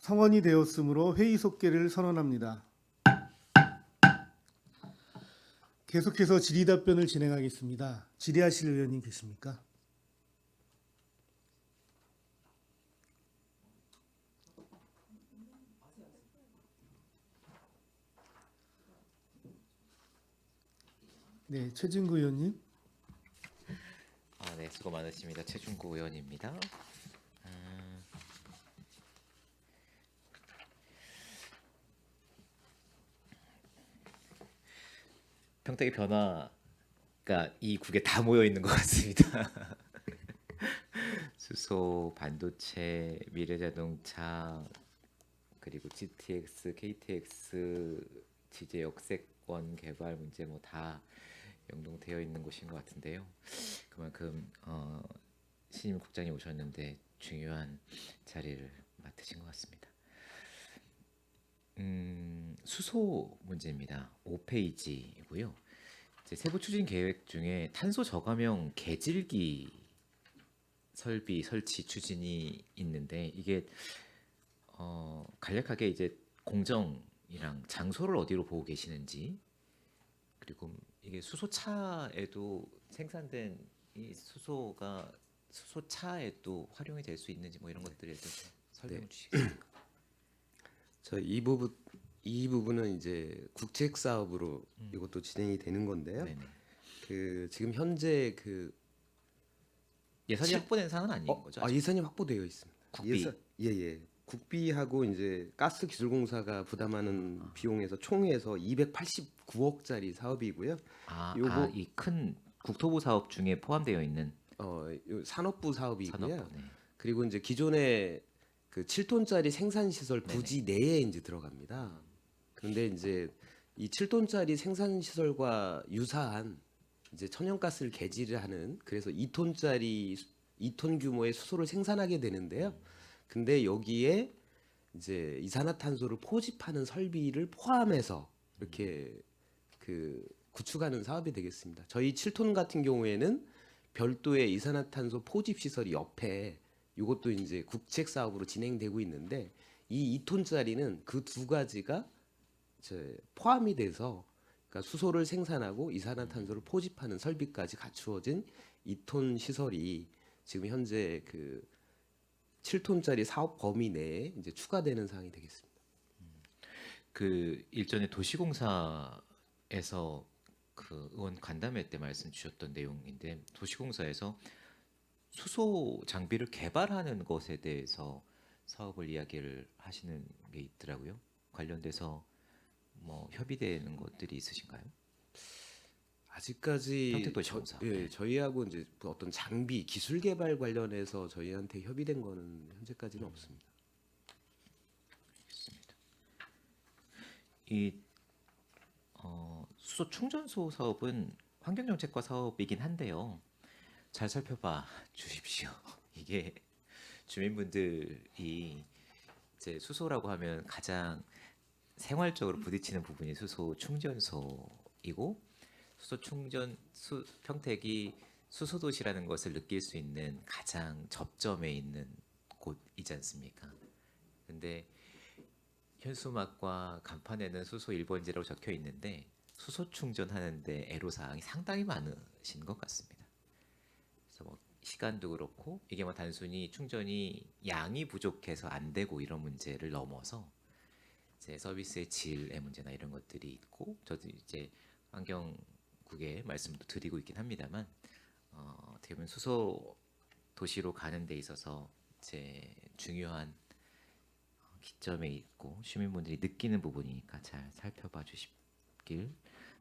성원이 되었으므로 회의 속개를 선언합니다. 계속해서 질의답변을 진행하겠습니다. 질의하실 의원님 계십니까? 네, 최진구 의원님. 네, 수고 많으십니다. 최준구 의원입니다. 평택의 변화가 이 국에 다 모여 있는 것 같습니다. 수소, 반도체, 미래자동차, 그리고 GTX, KTX, 지제 역세권 개발 문제 뭐 다 연동되어 있는 곳인 것 같은데요. 그만큼 신임 국장이 오셨는데 중요한 자리를 맡으신 것 같습니다. 수소 문제입니다. 5페이지이고요. 세부 추진 계획 중에 탄소 저감형 개질기 설비 설치 추진이 있는데 이게 간략하게 이제 공정이랑 장소를 어디로 보고 계시는지, 그리고 이게 수소차에도 생산된 이 수소가 수소차에도 활용이 될 수 있는지 뭐 이런 것들에 대해서 설명해 주시겠습니까? 이 부분은 이제 국책 사업으로 이것도 진행이 되는 건데요. 네네. 그 지금 현재 그 예산이 확보된 사항은 아닌 거죠? 아직? 예산이 확보되어 있습니다. 국비. 예예. 국비하고 이제 가스기술공사가 부담하는 비용에서 총해서 289억짜리 사업이고요. 요거 이 큰 국토부 사업 중에 포함되어 있는 요 산업부 사업이고요. 산업부. 네. 그리고 이제 기존에 그 7톤짜리 생산 시설 부지 내에 이제 들어갑니다. 그런데 이제 이 7톤짜리 생산 시설과 유사한 이제 천연가스를 개질을 하는, 그래서 2톤 규모의 수소를 생산하게 되는데요. 근데 여기에 이제 이산화탄소를 포집하는 설비를 포함해서 이렇게 그 구축하는 사업이 되겠습니다. 저희 7톤 같은 경우에는 별도의 이산화탄소 포집 시설이 옆에 이것도 이제 국책 사업으로 진행되고 있는데, 이 2톤짜리는 그 두 가지가 이제 포함이 돼서, 그러니까 수소를 생산하고 이산화탄소를 포집하는 설비까지 갖추어진 2톤 시설이 지금 현재 그 7톤짜리 사업 범위 내에 이제 추가되는 사항이 되겠습니다. 그 일전에 도시공사에서 그 의원 간담회 때 말씀 주셨던 내용인데, 도시공사에서 수소 장비를 개발하는 것에 대해서 사업을 이야기를 하시는 게 있더라고요. 관련돼서 뭐 협의되는 것들이 있으신가요? 아직까지 평택도시공사. 네. 저희하고 이제 어떤 장비 기술 개발 관련해서 저희한테 협의된 거는 현재까지는 없습니다. 알겠습니다. 이 수소 충전소 사업은 환경정책과 사업이긴 한데요. 잘 살펴봐 주십시오. 이게 주민분들이 이제 수소라고 하면 가장 생활적으로 부딪히는 부분이 수소 충전소이고, 평택이 수소 도시라는 것을 느낄 수 있는 가장 접점에 있는 곳이지 않습니까? 근데 현수막과 간판에는 수소 1번지라고 적혀 있는데 수소 충전하는데 애로사항이 상당히 많으신 것 같습니다. 그래서 뭐 시간도 그렇고, 이게 뭐 단순히 충전이 양이 부족해서 안 되고 이런 문제를 넘어서 이제 서비스의 질의 문제나 이런 것들이 있고, 저도 이제 환경국에 말씀도 드리고 있긴 합니다만, 어떻게 보면 수소 도시로 가는 데 있어서 이제 중요한 기점에 있고 시민분들이 느끼는 부분이니까 잘 살펴봐 주시길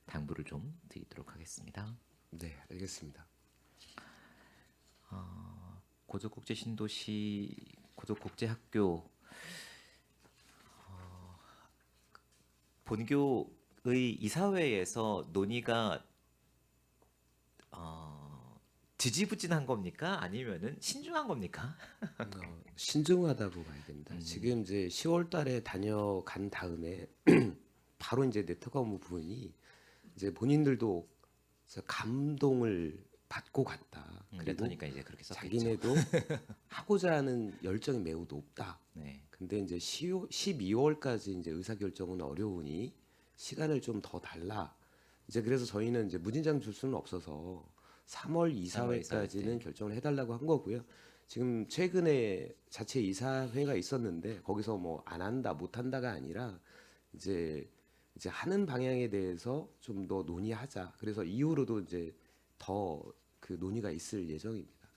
당부를 좀 드리도록 하겠습니다. 네, 알겠습니다. 고덕국제 신도시 고덕국제학교 본교의 이사회에서 논의가 지지부진한 겁니까? 아니면은 신중한 겁니까? 신중하다고 봐야 됩니다. 지금 이제 10월달에 다녀간 다음에 바로 이제 네트워크 업무 부분이 이제 본인들도 감동을 받고 갔다. 그리고 레터니까 이제 그렇게 썼겠죠. 자기네도 하고자 하는 열정이 매우 높다. 네. 근데 이제 12월까지 이제 의사 결정은 어려우니 시간을 좀 더 달라. 이제 그래서 저희는 이제 무진장 줄 수는 없어서 3월 이사회까지는 결정을 해달라고 한 거고요. 지금 최근에 자체 이사회가 있었는데 거기서 뭐 안 한다, 못 한다가 아니라 이제 하는 방향에 대해서 좀 더 논의하자. 그래서 이후로도 이제 더 그 논의가 있을 예정입니다.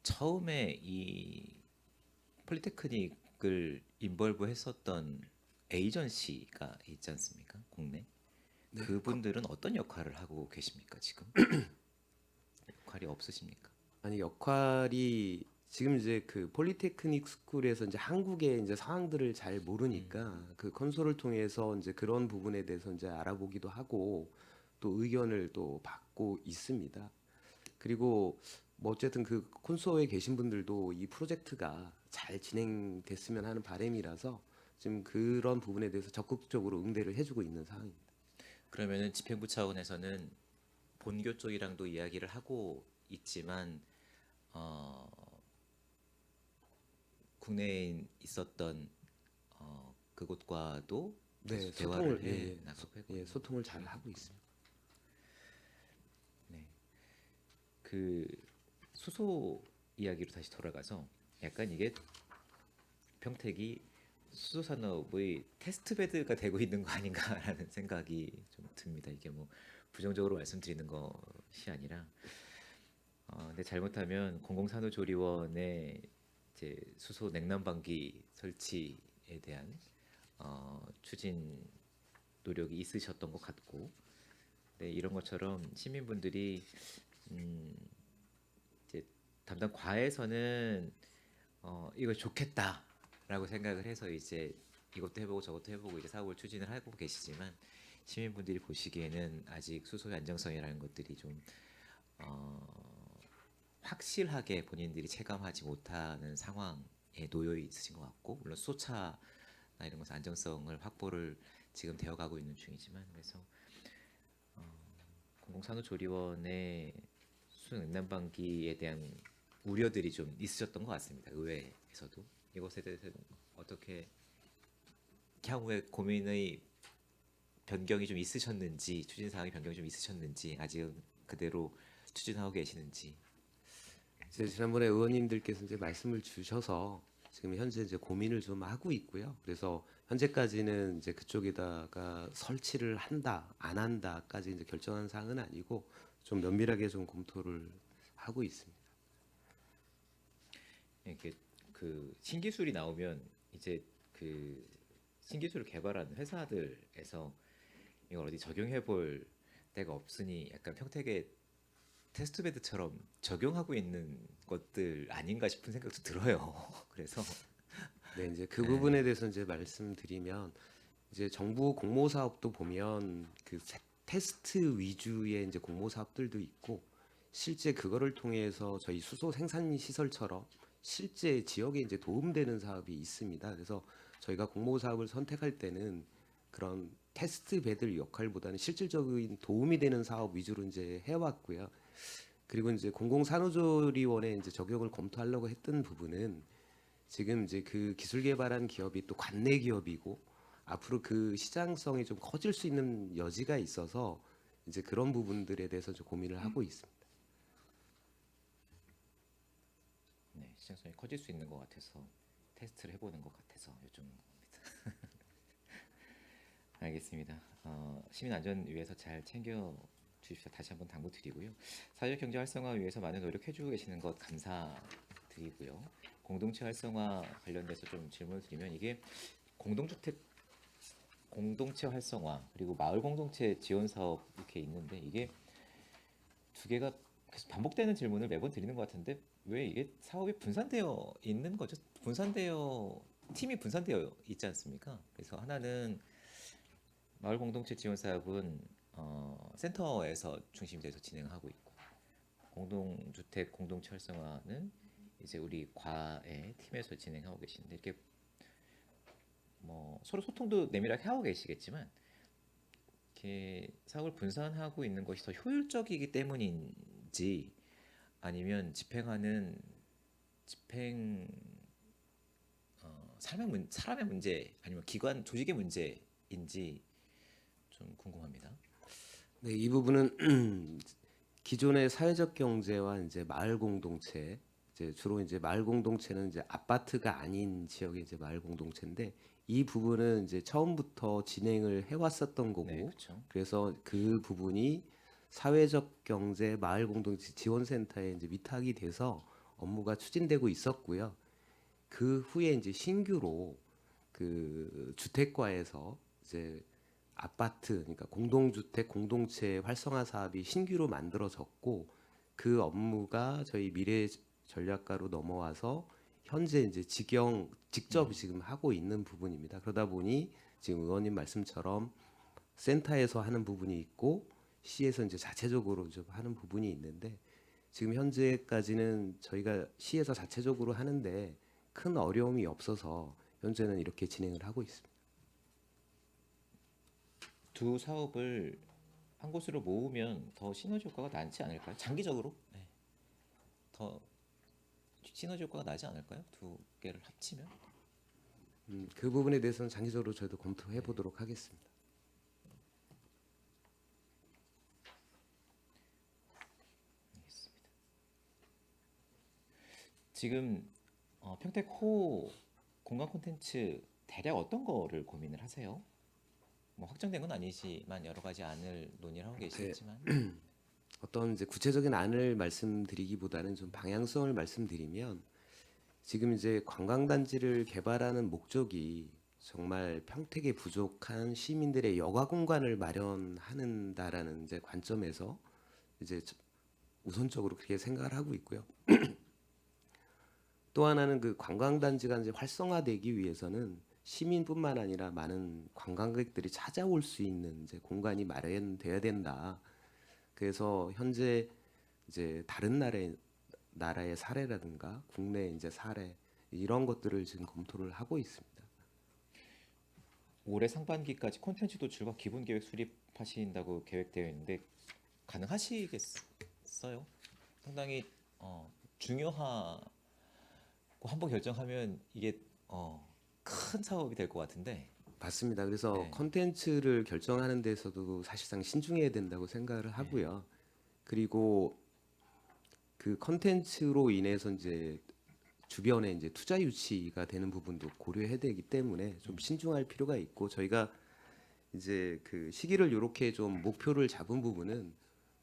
처음에 이 폴리테크닉을 인벌브 했었던 에이전시가 있지 않습니까? 국내. 그분들은 어떤 역할을 하고 계십니까, 지금? 역할이 없으십니까? 아니 역할이 지금 이제 그 폴리테크닉 스쿨에서 이제 한국의 이제 상황들을 잘 모르니까 그 콘솔을 통해서 이제 그런 부분에 대해서 이제 알아보기도 하고 또 의견을 또 받고 있습니다. 그리고 뭐 어쨌든 그 콘소에 계신 분들도 이 프로젝트가 잘 진행됐으면 하는 바람이라서 지금 그런 부분에 대해서 적극적으로 응대를 해주고 있는 상황입니다. 그러면은 집행부 차원에서는 본교 쪽이랑도 이야기를 하고 있지만 국내에 있었던 그곳과도 계속 대화를 해 나가고 있고요. 소통을 잘 하고 있습니다. 네. 그 수소 이야기로 다시 돌아가서 약간 이게 평택이 수소 산업의 테스트베드가 되고 있는 거 아닌가라는 생각이 좀 듭니다. 이게 뭐 부정적으로 말씀드리는 것이 아니라 근데 잘못하면 공공산후조리원의 이제 수소 냉난방기 설치에 대한 추진 노력이 있으셨던 것 같고, 네, 이런 것처럼 시민분들이 이제 담당 과에서는 이거 좋겠다라고 생각을 해서 이제 이것도 해보고 저것도 해보고 이제 사업을 추진을 하고 계시지만 시민분들이 보시기에는 아직 수소의 안정성이라는 것들이 좀 확실하게 본인들이 체감하지 못하는 상황에 놓여 있으신 것 같고, 물론 수소차나 이런 것은 안정성을 확보를 지금 되어가고 있는 중이지만, 그래서 공공산후조리원의 수냉난방기에 대한 우려들이 좀 있으셨던 것 같습니다. 의회에서도 이것에 대해서는 어떻게 향후에 고민의 변경이 좀 있으셨는지, 추진 사항의 변경이 좀 있으셨는지, 아직은 그대로 추진하고 계시는지. 이제 지난번에 의원님들께서 이제 말씀을 주셔서 지금 현재 이제 고민을 좀 하고 있고요. 그래서 현재까지는 이제 그쪽에다가 설치를 한다, 안 한다까지 이제 결정한 사항은 아니고 좀 면밀하게 좀 검토를 하고 있습니다. 이렇게 그 신기술이 나오면 이제 그 신기술을 개발하는 회사들에서 이걸 어디 적용해 볼 데가 없으니 약간 평택의 테스트베드처럼 적용하고 있는 것들 아닌가 싶은 생각도 들어요. 그래서 네, 이제 그 부분에 대해서 이제 말씀드리면 이제 정부 공모 사업도 보면 그 테스트 위주의 이제 공모 사업들도 있고 실제 그거를 통해서 저희 수소 생산 시설처럼 실제 지역에 이제 도움되는 사업이 있습니다. 그래서 저희가 공모 사업을 선택할 때는 그런 테스트 베드 역할보다는 실질적인 도움이 되는 사업 위주로 이제 해왔고요. 그리고 이제 공공산후조리원에 이제 적용을 검토하려고 했던 부분은 지금 이제 그 기술 개발한 기업이 또 관내 기업이고 앞으로 그 시장성이 좀 커질 수 있는 여지가 있어서 이제 그런 부분들에 대해서 좀 고민을 하고 있습니다. 네, 시장성이 커질 수 있는 것 같아서 테스트를 해보는 것 같아서 요즘 알겠습니다. 시민안전위해서 잘 챙겨 주십시오. 다시 한번 당부드리고요. 사회적 경제 활성화 위해서 많은 노력해주고 계시는 것 감사드리고요. 공동체 활성화 관련돼서 좀 질문을 드리면 이게 공동주택 공동체 활성화 그리고 마을 공동체 지원 사업 이렇게 있는데 이게 두 개가 계속 반복되는 질문을 매번 드리는 것 같은데 왜 이게 사업이 분산되어 있는 거죠? 팀이 분산되어 있지 않습니까? 그래서 하나는 마을 공동체 지원 사업은 센터에서 중심이 돼서 진행하고 있고 공동주택 공동체 활성화는 이제 우리 과의 팀에서 진행하고 계신데 이렇게 뭐 서로 소통도 내밀하게 하고 계시겠지만 이렇게 사업을 분산하고 있는 것이 더 효율적이기 때문인지 아니면 집행 사람의 문제 아니면 기관 조직의 문제인지 좀 궁금합니다. 네, 이 부분은 기존의 사회적 경제와 이제 마을 공동체, 이제 주로 이제 마을 공동체는 이제 아파트가 아닌 지역의 이제 마을 공동체인데 이 부분은 이제 처음부터 진행을 해왔었던 거고, 네, 그렇죠. 그래서 그 부분이 사회적 경제 마을 공동체 지원센터에 이제 위탁이 돼서 업무가 추진되고 있었고요. 그 후에 이제 신규로 그 주택과에서 이제 아파트, 그러니까 공동주택 공동체 활성화 사업이 신규로 만들어졌고 그 업무가 저희 미래 전략가로 넘어와서 현재 이제 직접 지금 하고 있는 부분입니다. 그러다 보니 지금 의원님 말씀처럼 센터에서 하는 부분이 있고 시에서 이제 자체적으로 좀 하는 부분이 있는데 지금 현재까지는 저희가 시에서 자체적으로 하는데 큰 어려움이 없어서 현재는 이렇게 진행을 하고 있습니다. 두 사업을 한 곳으로 모으면 더 시너지 효과가 나지 않을까요? 장기적으로? 네. 더 시너지 효과가 나지 않을까요? 두 개를 합치면? 그 부분에 대해서는 장기적으로 저희도 검토해 보도록 하겠습니다. 알겠습니다. 지금 평택호 공간 콘텐츠 대략 어떤 거를 고민을 하세요? 뭐 확정된 건 아니지만 여러 가지 안을 논의를 하고 계시겠지만 어떤 이제 구체적인 안을 말씀드리기보다는 좀 방향성을 말씀드리면 지금 이제 관광단지를 개발하는 목적이 정말 평택에 부족한 시민들의 여가 공간을 마련하는다라는 이제 관점에서 이제 우선적으로 그렇게 생각을 하고 있고요. 또 하나는 그 관광단지가 이제 활성화되기 위해서는 시민뿐만 아니라 많은 관광객들이 찾아올 수 있는 이제 공간이 마련돼야 된다. 그래서 현재 이제 다른 나라의 사례라든가 국내 이제 사례 이런 것들을 지금 검토를 하고 있습니다. 올해 상반기까지 콘텐츠 도출과 기본 계획 수립하신다고 계획되어 있는데 가능하시겠어요? 상당히 중요하고 한번 결정하면 이게 큰 사업이 될 것 같은데. 맞습니다. 그래서 네. 컨텐츠를 결정하는 데서도 사실상 신중해야 된다고 생각을 하고요. 그리고 그 컨텐츠로 인해서 이제 주변에 이제 투자 유치가 되는 부분도 고려해야 되기 때문에 좀 신중할 필요가 있고 저희가 이제 그 시기를 이렇게 좀 목표를 잡은 부분은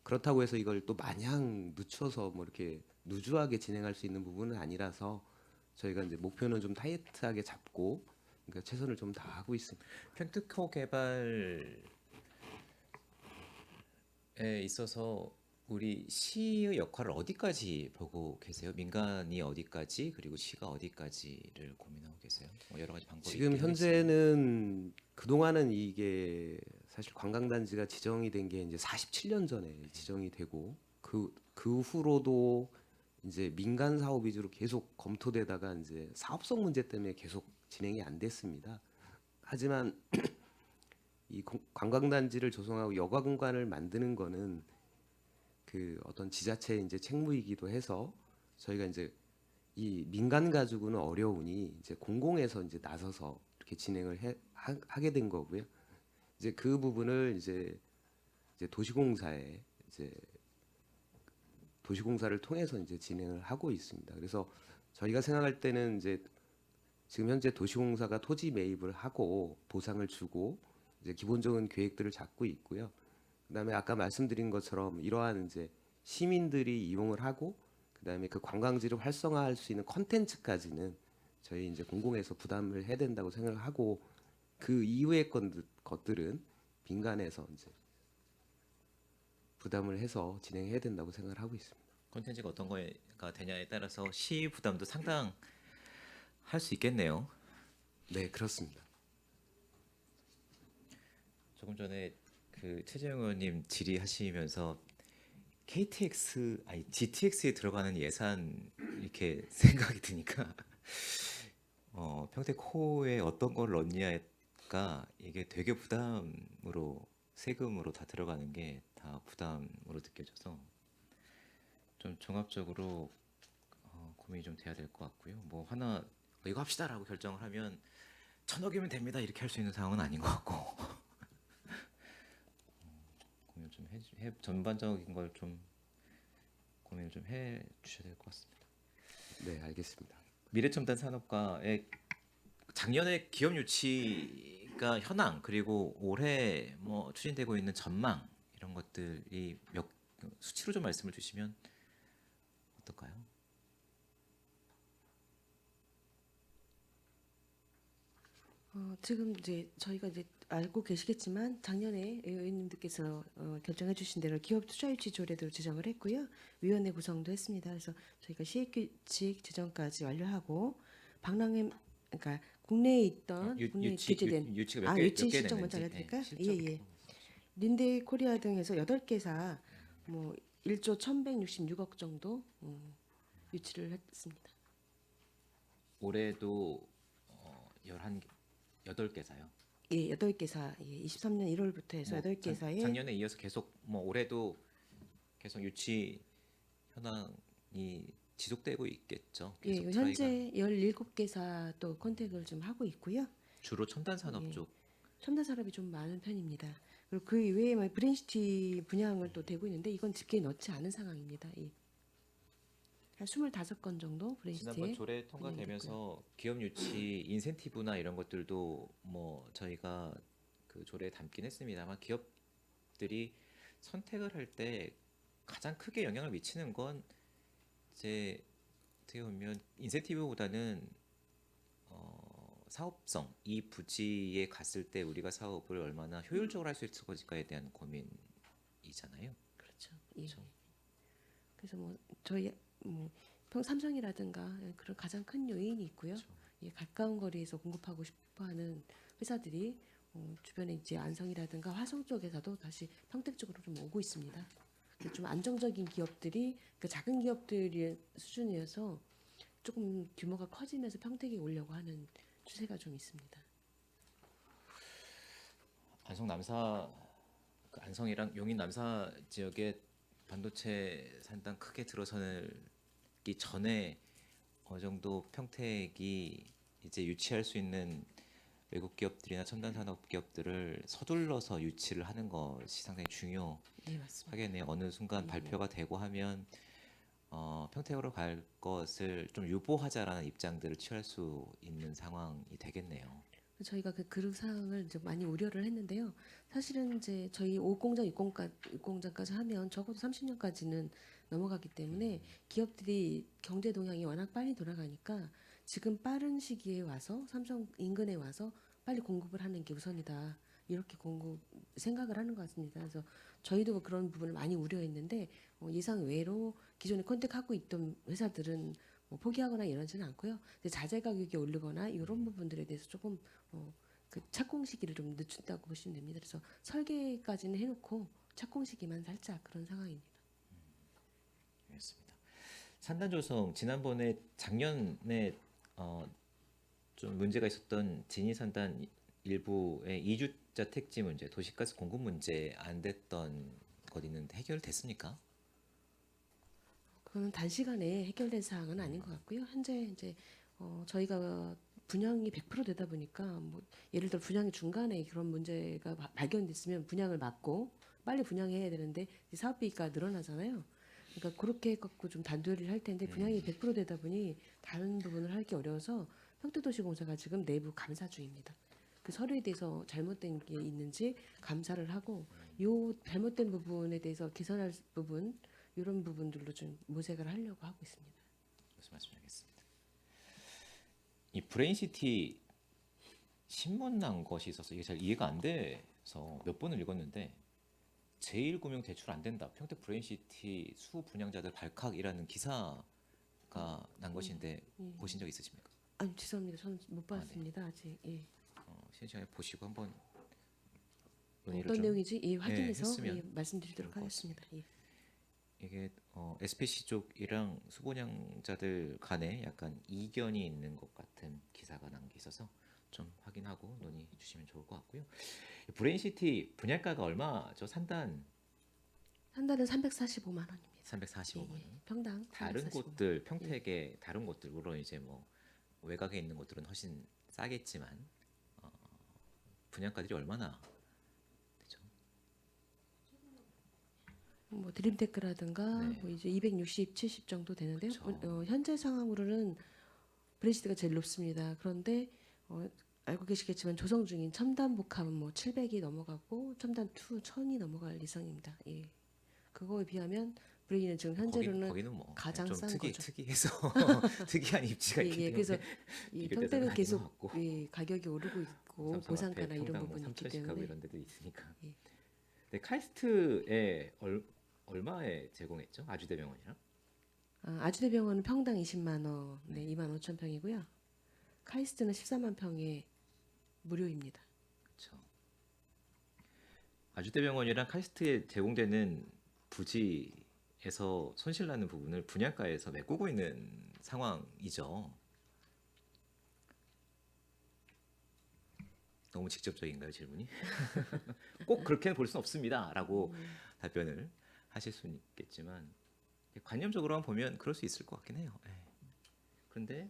그렇다고 해서 이걸 또 마냥 늦춰서 뭐 이렇게 누주하게 진행할 수 있는 부분은 아니라서 저희가 이제 목표는 좀 타이트하게 잡고 그러니까 최선을 좀 다하고 있습니다. 평택호 개발에 있어서 우리 시의 역할을 어디까지 보고 계세요? 민간이 어디까지 그리고 시가 어디까지를 고민하고 계세요? 뭐 여러 가지 방법이 지금 있긴 하겠지만. 현재는 그동안은 이게 사실 관광단지가 지정이 된 게 이제 47년 전에 지정이 되고 그 후로도 이제 민간 사업 위주로 계속 검토되다가 이제 사업성 문제 때문에 계속 진행이 안 됐습니다. 하지만 이 관광단지를 조성하고 여가 공간을 만드는 거는 그 어떤 지자체의 이제 책무이기도 해서 저희가 이제 이 민간 가지고는 어려우니 이제 공공에서 이제 나서서 이렇게 하게 된 거고요. 이제 그 부분을 이제 도시공사에 이제 도시공사를 통해서 이제 진행을 하고 있습니다. 그래서 저희가 생각할 때는 이제 지금 현재 도시공사가 토지 매입을 하고 보상을 주고 이제 기본적인 계획들을 잡고 있고요. 그다음에 아까 말씀드린 것처럼 이러한 이제 시민들이 이용을 하고 그다음에 그 관광지를 활성화할 수 있는 컨텐츠까지는 저희 이제 공공에서 부담을 해야 된다고 생각을 하고 그 이후의 것들은 민간에서 이제 부담을 해서 진행해야 된다고 생각을 하고 있습니다. 콘텐츠가 어떤 거가 되냐에 따라서 시 부담도 상당할 수 있겠네요. 네, 그렇습니다. 조금 전에 그 최재형 의원님 질의하시면서 KTX 아니 GTX에 들어가는 예산 이렇게 생각이 드니까 평택호에 어떤 걸 넣냐가 이게 되게 부담으로 세금으로 다 들어가는 게 다 부담으로 느껴져서 좀 종합적으로 고민이 좀 돼야 될 것 같고요. 뭐 하나 이거 합시다라고 결정을 하면 1,000억이면 됩니다 이렇게 할 수 있는 상황은 아닌 것 같고 고민 좀 전반적인 걸 좀 고민을 좀 해 주셔야 될 것 같습니다. 네, 알겠습니다. 미래첨단 산업과의 작년에 기업 유치가 현황 그리고 올해 뭐 추진되고 있는 전망 이런 것들이 몇 수치로 좀 말씀을 주시면 어떨까요? 지금 이제 저희가 이제 알고 계시겠지만 작년에 의원님들께서 결정해 주신 대로 기업 투자 유치 조례도 제정을 했고요. 위원회 구성도 했습니다. 그래서 저희가 시행규칙 제정까지 완료하고 박람회 그러니까 국내에 있던 국내에 규제된 유치가 몇 유치 개 실적 먼저 됐는지 알려드릴까요? 예. 린데 코리아 등에서 8개사 뭐 1조 1,166억 정도 유치를 했습니다. 올해도 8개사요. 예, 8개사. 예, 23년 1월부터 해서 8개사에 작년에 이어서 계속 뭐 올해도 계속 유치 현황이 지속되고 있겠죠. 예, 계속 현재 17개사 또 컨택을 좀 하고 있고요. 주로 첨단 산업 예. 쪽 첨단 산업이 좀 많은 편입니다. 그리고 그 이외에 뭐 브레인시티 분양을 또 되고 있는데 이건 집계에 넣지 않은 상황입니다. 예. 한 25건 정도 지난번 브레인시티에 조례 통과되면서 기업 유치 인센티브나 이런 것들도 뭐 저희가 그 조례에 담긴 했습니다만 기업들이 선택을 할 때 가장 크게 영향을 미치는 건 이제 어떻게 보면 인센티브보다는 사업성 이 부지에 갔을 때 우리가 사업을 얼마나 효율적으로 할 수 있을 것인가에 대한 고민이잖아요. 그렇죠. 예. 그렇죠. 그래서 뭐 저희 뭐 삼성이라든가 그런 가장 큰 요인이 있고요. 그렇죠. 예, 가까운 거리에서 공급하고 싶어하는 회사들이 주변에 이제 안성이라든가 화성 쪽에서도 다시 평택 쪽으로 좀 오고 있습니다. 그래서 좀 안정적인 기업들이 그 작은 기업들의 수준이어서 조금 규모가 커지면서 평택에 오려고 하는 추세가 좀 있습니다. 안성 남사 그 안성이랑 용인 남사 지역에 반도체 산단 크게 들어서기 전에 어느 정도 평택이 이제 유치할 수 있는 외국 기업들이나 첨단 산업 기업들을 서둘러서 유치를 하는 것이 상당히 네, 맞습니다. 중요하겠네요. 어느 순간 발표가 되고 하면 평택으로 갈 것을 좀 유보하자라는 입장들을 취할 수 있는 상황이 되겠네요. 저희가 그 그룹 사항을 이제 많이 우려를 했는데요. 사실은 이제 저희 5공장, 6공장까지 하면 적어도 30년까지는 넘어가기 때문에 기업들이 경제 동향이 워낙 빨리 돌아가니까 지금 빠른 시기에 와서 삼성 인근에 와서 빨리 공급을 하는 게 우선이다. 이렇게 생각을 하는 것 같습니다. 그래서 저희도 그런 부분을 많이 우려했는데 예상 외로 기존에 컨택하고 있던 회사들은 뭐 포기하거나 이러지는 않고요. 근데 자재 가격이 오르거나 이런 부분들에 대해서 조금 그 착공 시기를 좀 늦춘다고 보시면 됩니다. 그래서 설계까지는 해놓고 착공 시기만 살짝 그런 상황입니다. 알겠습니다. 산단조성 지난번에 작년에 좀 문제가 있었던 진이산단 일부의 이주자 택지 문제, 도시가스 공급 문제 안 됐던 것 있는데 해결됐습니까? 그거는 단시간에 해결된 사항은 아닌 것 같고요. 현재 이제 저희가 분양이 100% 되다 보니까 뭐 예를 들어 분양의 중간에 그런 문제가 발견됐으면 분양을 막고 빨리 분양해야 되는데 사업비가 늘어나잖아요. 그러니까 그렇게 해갖고 좀 단도리를 할 텐데 분양이 100% 되다 보니 다른 부분을 하기 어려워서 평택도시공사가 지금 내부 감사 중입니다. 그 서류에 대해서 잘못된 게 있는지 감사를 하고 요 잘못된 부분에 대해서 개선할 부분 이런 부분들로 좀 모색을 하려고 하고 있습니다. 무슨 말씀드리겠습니다. 이 브레인시티 신문 난 것이 있어서 이게 잘 이해가 안 돼서 몇 번을 읽었는데 제1금융 대출 안 된다. 평택 브레인시티 수 분양자들 발칵이라는 기사가 난 것인데 보신 적 있으십니까? 아니 죄송합니다. 저는 못 네. 봤습니다. 아직. 예. 쉬는 시간에 보시고 한번 논의를 어떤 좀 내용인지 확인해서 했으면 말씀드리도록 좋을 것 하겠습니다. 예. 이게 SPC 쪽이랑 수분양자들 간에 약간 이견이 있는 것 같은 기사가 난 게 있어서 좀 확인하고 논의해 주시면 좋을 것 같고요. 브레인시티 분양가가 얼마죠? 산단 한 달은 345만 원입니다. 345만 원. 평당 다른 345만 원. 곳들 평택의 다른 곳들 물론 이제 뭐 외곽에 있는 곳들은 훨씬 싸겠지만 분양가들이 얼마나 되죠? 뭐 드림테크라든가 네. 뭐 이제 260, 70 정도 되는데요. 그쵸. 현재 상황으로는 브레시드가 제일 높습니다. 그런데 알고 계시겠지만 조성 중인 첨단 복합은 뭐 700이 넘어가고 첨단 2 1000이 넘어갈 예상입니다. 예. 그거에 비하면 브레이는 지금 현재로는 거기는 뭐 가장 좀 싼 거죠. 특이해서 특이한 입지가 예, 있기 예. 때문에 그래서 이 비교대상은 평택은 아닌 계속 것 같고. 예, 가격이 오르고 있고 삼성 보상가나 앞에 이런 평당 뭐 부분이 있기 3천씩 하고 때문에 이런 데도 있으니까. 예. 근데 카이스트에 얼마에 제공했죠? 아주대병원이랑? 아주대병원은 평당 20만 원, 네, 네. 2만 5천 평이고요. 카이스트는 14만 평에 무료입니다. 그렇죠. 아주대병원이랑 카이스트에 제공되는 부지에서 손실나는 부분을 분양가에서 메꾸고 있는 상황이죠. 너무 직접적인가요, 질문이? 꼭 그렇게 볼 수는 없습니다라고 답변을 하실 수는 있겠지만 관념적으로만 보면 그럴 수 있을 것 같긴 해요. 예. 그런데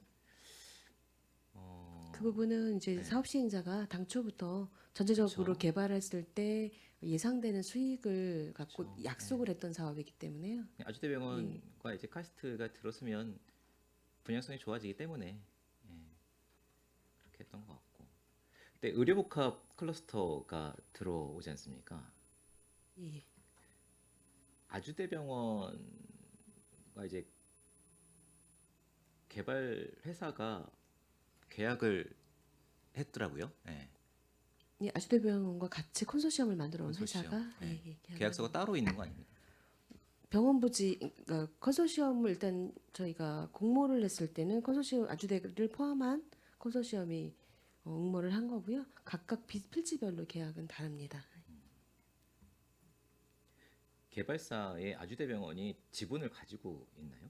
그 부분은 이제 네. 사업 시행자가 당초부터 전체적으로 그렇죠. 개발했을 때 예상되는 수익을 갖고 그렇죠. 약속을 했던 사업이기 때문에요. 아주대병원과 이제 카이스트가 들었으면 분양성이 좋아지기 때문에 그렇게 했던 것 같고. 근데 의료복합 클러스터가 들어오지 않습니까? 예. 아주대병원과 이제 개발 회사가 계약을 했더라고요. 예. 예, 아주대병원과 같이 컨소시엄을 만들어 온 컨소시엄. 회사가 예. 계약을 계약서가 따로 있는 거 아닙니까? 병원 부지 그러니까 컨소시엄을 일단 저희가 공모를 했을 때는 컨소시엄 아주대를 포함한 컨소시엄이 응모를 한 거고요. 각각 필지별로 계약은 다릅니다. 개발사의 아주대병원이 지분을 가지고 있나요?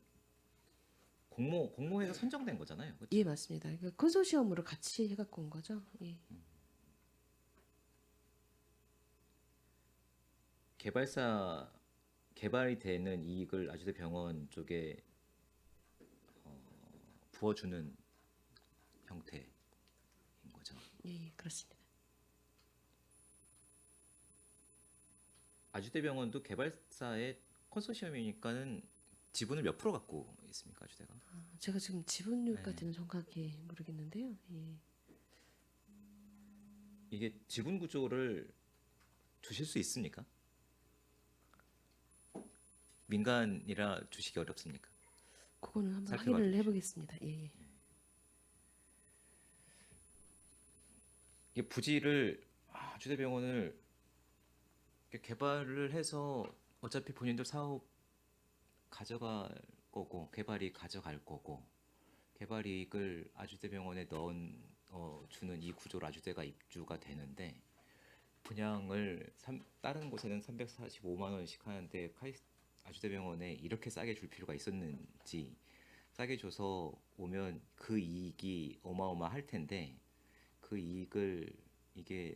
공모해서 선정된 거잖아요. 그렇죠? 예, 맞습니다. 그러니까 컨소시엄으로 같이 해갖고 온 거죠. 예. 개발사 개발이 되는 이익을 아주대병원 쪽에 부어주는 형태인 거죠. 예, 그렇습니다. 아주대병원도 개발사의 컨소시엄이니까는 지분을 몇 프로 갖고 있습니까, 아주대가? 제가 지금 지분율까지는 정확히 모르겠는데요. 예. 이게 지분 구조를 주실 수 있습니까? 민간이라 주시기 어렵습니까? 그거는 한번 살펴봐 확인을 주십시오. 해보겠습니다. 예, 예. 이게 부지를 아주대병원을 이렇게 개발을 해서 어차피 본인들 사업 가져갈 거고 개발이 가져갈 거고 개발 이익을 아주대병원에 주는 이 구조로 아주대가 입주가 되는데 분양을 다른 곳에는 345만 원씩 하는데 아주대병원에 이렇게 싸게 줄 필요가 있었는지 싸게 줘서 오면 그 이익이 어마어마할 텐데 그 이익을 이게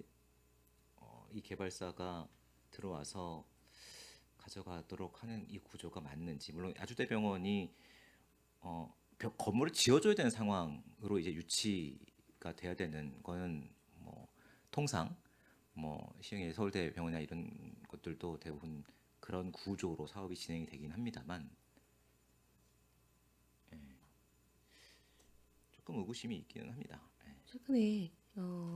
이 개발사가 들어와서 가져가도록 하는 이 구조가 맞는지 물론 아주대병원이 건물을 지어줘야 되는 상황으로 이제 유치가 돼야 되는 거는 뭐 통상 뭐 시흥의 서울대 병원이나 이런 것들도 대부분 그런 구조로 사업이 진행이 되긴 합니다만 조금 의구심이 있기는 합니다. 최근에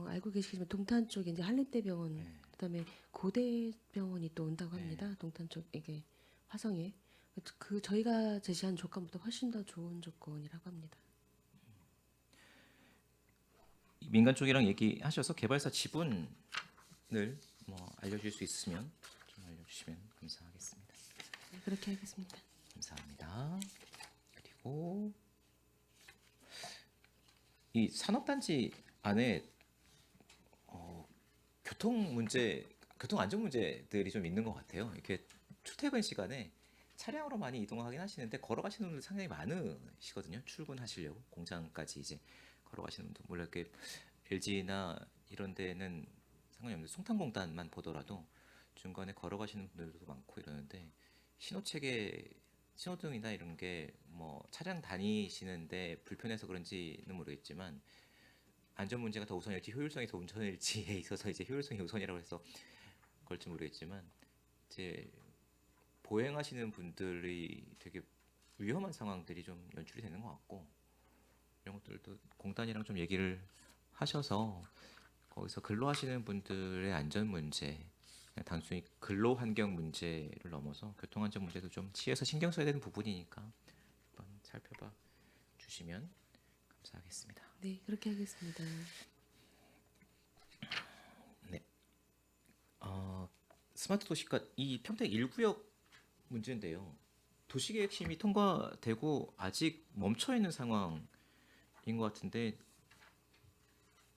알고 계시겠지만 동탄 쪽에 이제 한림대병원, 네. 그다음에 고대병원이 또 온다고 합니다. 동탄 쪽에 화성에 그 저희가 제시한 조건보다 훨씬 더 좋은 조건이라고 합니다. 민간 쪽이랑 얘기하셔서 개발사 지분을 뭐 알려줄 수 있으면 좀 알려주시면 감사하겠습니다. 네, 그렇게 하겠습니다. 감사합니다. 그리고 이 산업단지 안에 교통 안전 문제들이 좀 있는 것 같아요. 이렇게 출퇴근 시간에 차량으로 많이 이동하긴 하시는데 걸어가시는 분들 상당히 많으시거든요. 출근하시려고 공장까지 이제 걸어가시는 분들 물론 이렇게 LG나 이런 데는 상관이 없는데 송탄공단만 보더라도 중간에 걸어가시는 분들도 많고 이러는데 신호 체계 신호등이나 이런 게 뭐 차량 다니시는데 불편해서 그런지는 모르겠지만 안전 문제가 더 우선일지 효율성이 더 우선일지에 있어서 이제 효율성이 우선이라고 해서 그럴지 모르겠지만 이제 보행하시는 분들이 되게 위험한 상황들이 좀 연출이 되는 것 같고 이런 것들도 공단이랑 좀 얘기를 하셔서 거기서 근로하시는 분들의 안전 문제, 그냥 단순히 근로 환경 문제를 넘어서 교통 안전 문제도 좀 시에서 신경 써야 되는 부분이니까 한번 살펴봐 주시면 감사하겠습니다. 네, 그렇게 하겠습니다. 네. 스마트 도시가 이 평택 1구역 문제인데요. 도시계획 심의 통과되고 아직 멈춰 있는 상황인 것 같은데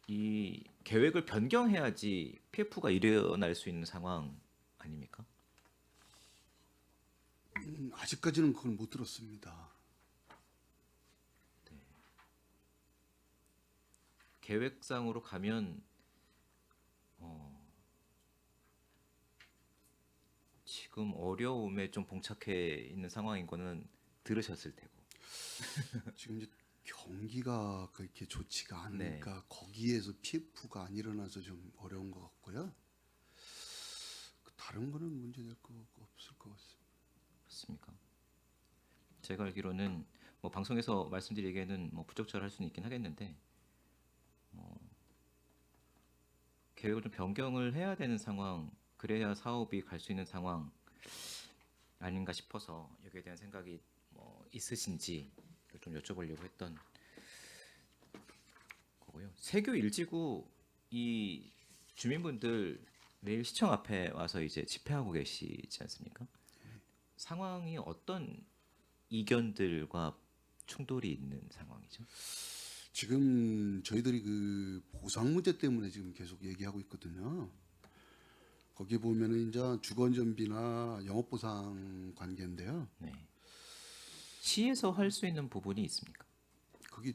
이 계획을 변경해야지 PF가 일어날 수 있는 상황 아닙니까? 아직까지는 그걸 못 들었습니다. 계획상으로 가면 지금 어려움에 좀 봉착해 있는 상황인 거는 들으셨을 테고. 지금 이제 경기가 그렇게 좋지가 않으니까 네. 거기에서 PF가 안 일어나서 좀 어려운 것 같고요. 다른 거는 문제될 거 없을 것 같습니다. 그렇습니까? 제가 알기로는 뭐 방송에서 말씀드리기에는 뭐 부적절할 수는 있긴 하겠는데 계획을 좀 변경을 해야 되는 상황, 그래야 사업이 갈 수 있는 상황 아닌가 싶어서 여기에 대한 생각이 뭐 있으신지 좀 여쭤보려고 했던 거고요. 세교 1지구 이 주민분들 매일 시청 앞에 와서 이제 집회하고 계시지 않습니까? 상황이 어떤 이견들과 충돌이 있는 상황이죠? 지금 저희들이 그 보상 문제 때문에 지금 계속 얘기하고 있거든요. 거기 보면은 이제 주거안전비나 영업보상 관계인데요. 네. 시에서 할 수 있는 부분이 있습니까? 거기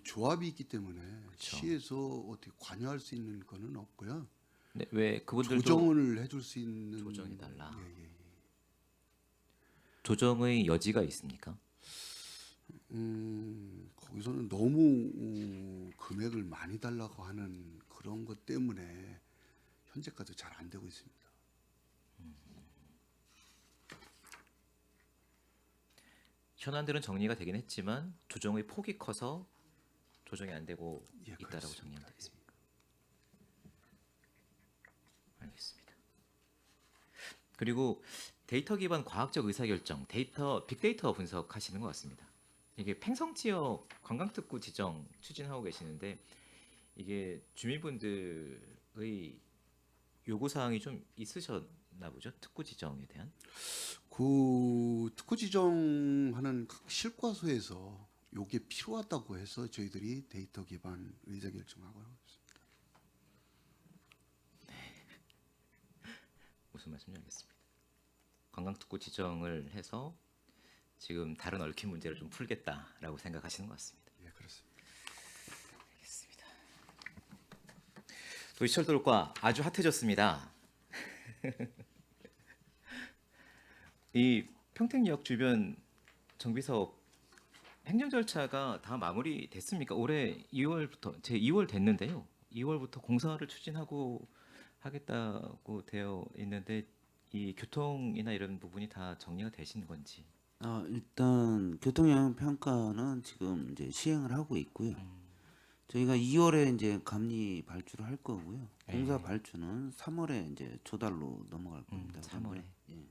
조합이 있기 때문에 그렇죠. 시에서 어떻게 관여할 수 있는 거는 없고요. 네, 왜 그분들도 조정을 해줄 수 있는 조정해달라. 예, 예. 조정의 여지가 있습니까? 거기서는 너무 금액을 많이 달라고 하는 그런 것 때문에 현재까지 잘 안 되고 있습니다. 현안들은 정리가 되긴 했지만 조정의 폭이 커서 조정이 안 되고 예, 있다라고 그렇습니다. 정리하면 되겠습니까? 알겠습니다. 그리고 데이터 기반 과학적 의사결정, 빅데이터 분석하시는 것 같습니다. 이게 팽성 지역 관광특구 지정 추진하고 계시는데 이게 주민분들의 요구 사항이 좀 있으셨나 보죠? 특구 지정에 대한. 그 특구 지정하는 각 실과소에서 요게 필요하다고 해서 저희들이 데이터 기반 의사 결정하고 있습니다. 무슨 말씀인지 알겠습니다. 관광특구 지정을 해서 지금 다른 얽힌 문제를 좀 풀겠다라고 생각하시는 것 같습니다. 예, 그렇습니다. 알겠습니다. 도시철도과 아주 핫해졌습니다. 이 평택역 주변 정비 사업 행정 절차가 다 마무리됐습니까? 올해 2월부터 제 2월 됐는데요. 2월부터 공사를 추진하고 하겠다고 되어 있는데 이 교통이나 이런 부분이 다 정리가 되신 건지. 일단 교통영향 평가는 지금 이제 시행을 하고 있고요. 저희가 2월에 이제 감리 발주를 할 거고요. 공사 발주는 3월에 이제 조달로 넘어갈 겁니다. 3월에. 예.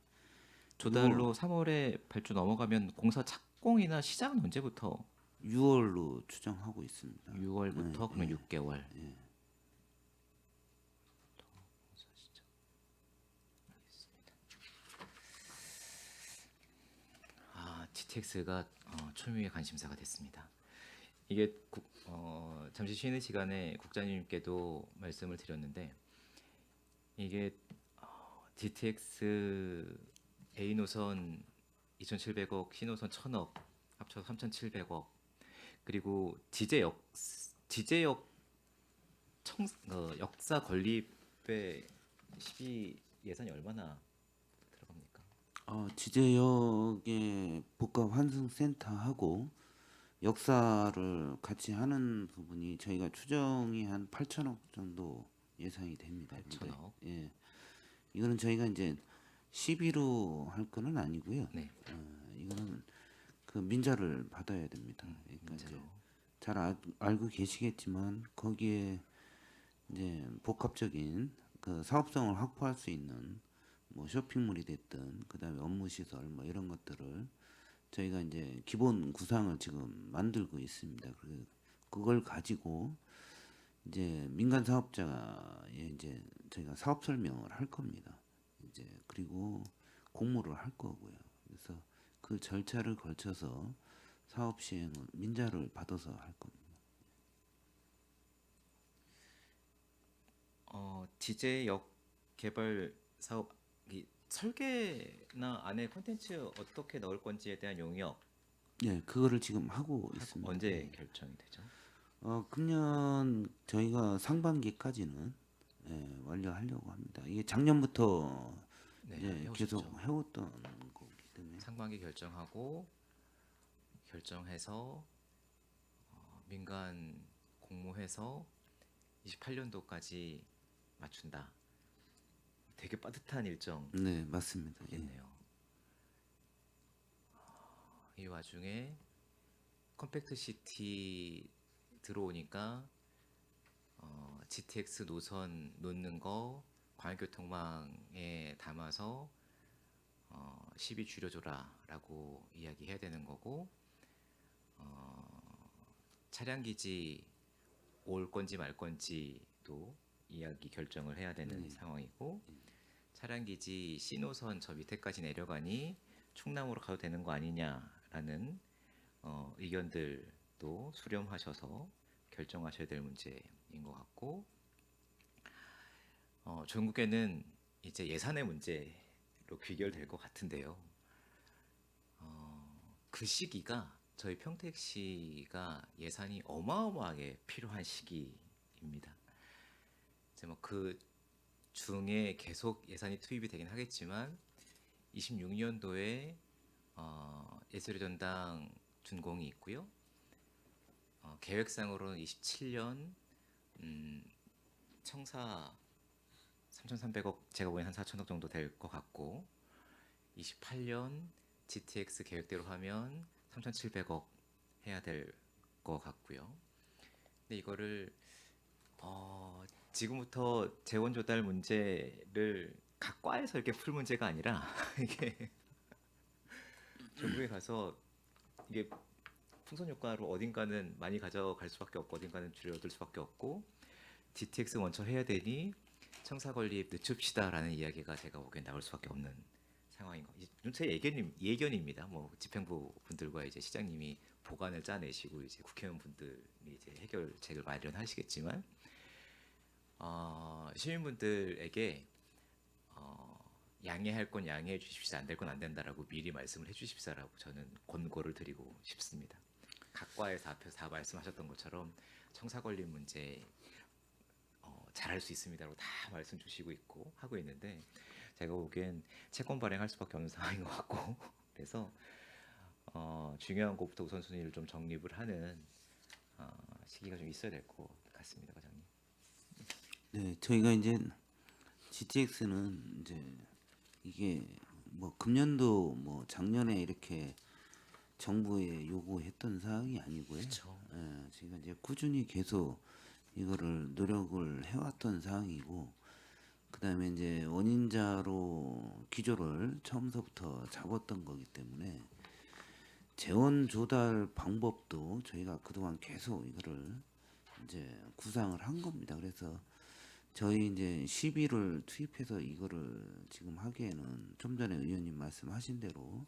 조달로 3월에 발주 넘어가면 공사 착공이나 시작은 언제부터? 6월로 추정하고 있습니다. 6월부터 그러면 6개월. 예. GTX가 초유의 관심사가 됐습니다. 이게 잠시 쉬는 시간에 국장님께도 말씀을 드렸는데 이게 GTX A 노선 2,700억, C 노선 1,000억 합쳐서 3,700억 그리고 지제역 역사 건립에 예산이 얼마나 들어갑니까? 지제역의 복합 환승센터하고 역사를 같이 하는 부분이 저희가 추정이 한 8천억 정도 예상이 됩니다. 근데, 8천억. 예, 이거는 저희가 이제 시비로 할 거는 아니고요. 네. 이거는 그 민자를 받아야 됩니다. 그러니까 이제 민자로. 잘 알고 계시겠지만 거기에 이제 복합적인 그 사업성을 확보할 수 있는 뭐 쇼핑몰이 됐든 그다음에 업무 시설 뭐 이런 것들을 저희가 이제 기본 구상을 지금 만들고 있습니다. 그걸 가지고 이제 민간 사업자에 이제 저희가 사업 설명을 할 겁니다. 이제 그리고 공모를 할 거고요. 그래서 그 절차를 거쳐서 사업 시행을 민자를 받아서 할 겁니다. 지제역 개발 사업 이 설계나 안에 콘텐츠 어떻게 넣을 건지에 대한 용역 네, 그거를 지금 하고 있습니다. 언제 결정이 되죠? 금년 저희가 상반기까지는 완료하려고 합니다. 이게 작년부터 네, 이제 해오셨죠. 계속 해왔던 거기 때문에 상반기 결정해서 민간 공모해서 28년도까지 맞춘다. 되게 빠듯한 네, 맞습니다. 예. 일정이겠네요. 이 와중에 컴팩트 시티 들어오니까 GTX 노선 놓는 거 광역교통망에 담아서 시비 줄여줘라라고 이야기해야 되는 거고 차량기지 올 건지 말 건지도 이야기 결정을 해야 되는 상황이고 차량기지 C노선 저 밑에까지 내려가니 충남으로 가도 되는 거 아니냐라는 의견들도 수렴하셔서 결정하셔야 될 문제인 것 같고 전국에는 이제 예산의 문제로 귀결될 것 같은데요. 그 시기가 저희 평택시가 예산이 어마어마하게 필요한 시기입니다. 이제 뭐 그 중에 계속 예산이 투입이 되긴 하겠지만 26년도에 예술의 전당 준공이 있고요. 계획상으로는 27년 청사 3,300억 제가 보기엔 한 4천억 정도 될 것 같고 28년 GTX 계획대로 하면 3,700억 해야 될 것 같고요. 근데 이거를 지금부터 재원 조달 문제를 각 과에서 이렇게 풀 문제가 아니라 이게 전국에 가서 이게 풍선 효과로 어딘가는 많이 가져갈 수밖에 없고 어딘가는 줄여들 수밖에 없고 GTX 먼저 해야 되니 청사 건립 늦춥시다라는 이야기가 제가 보기엔 나올 수밖에 없는 상황인 거. 제 예견입니다. 뭐 집행부 분들과 이제 시장님이 보관을 짜내시고 이제 국회의원 분들이 이제 해결책을 마련하시겠지만 시민분들에게 양해할 건 양해해 주십시오. 안 될 건 안 된다라고 미리 말씀을 해주십시오라고 저는 권고를 드리고 싶습니다. 각 과에서 앞에서 다 말씀하셨던 것처럼 청사 건립 문제 잘할 수 있습니다라고 다 말씀 주시고 있고 하고 있는데 제가 보기엔 채권 발행할 수밖에 없는 상황인 것 같고 그래서 중요한 것부터 우선순위를 좀 정립을 하는 시기가 좀 있어야 될 것 같습니다, 과장님. 네, 저희가 이제 GTX는 이제 이게 뭐 금년도 뭐 작년에 이렇게 정부에 요구했던 사항이 아니고요. 그렇죠. 저희가 이제 꾸준히 계속 이거를 노력을 해왔던 사항이고, 그다음에 이제 원인자로 기조를 처음서부터 잡았던 거기 때문에 재원 조달 방법도 저희가 그동안 계속 이거를 이제 구상을 한 겁니다. 그래서 저희 이제 시비를 투입해서 이거를 지금 하기에는 좀 전에 의원님 말씀하신 대로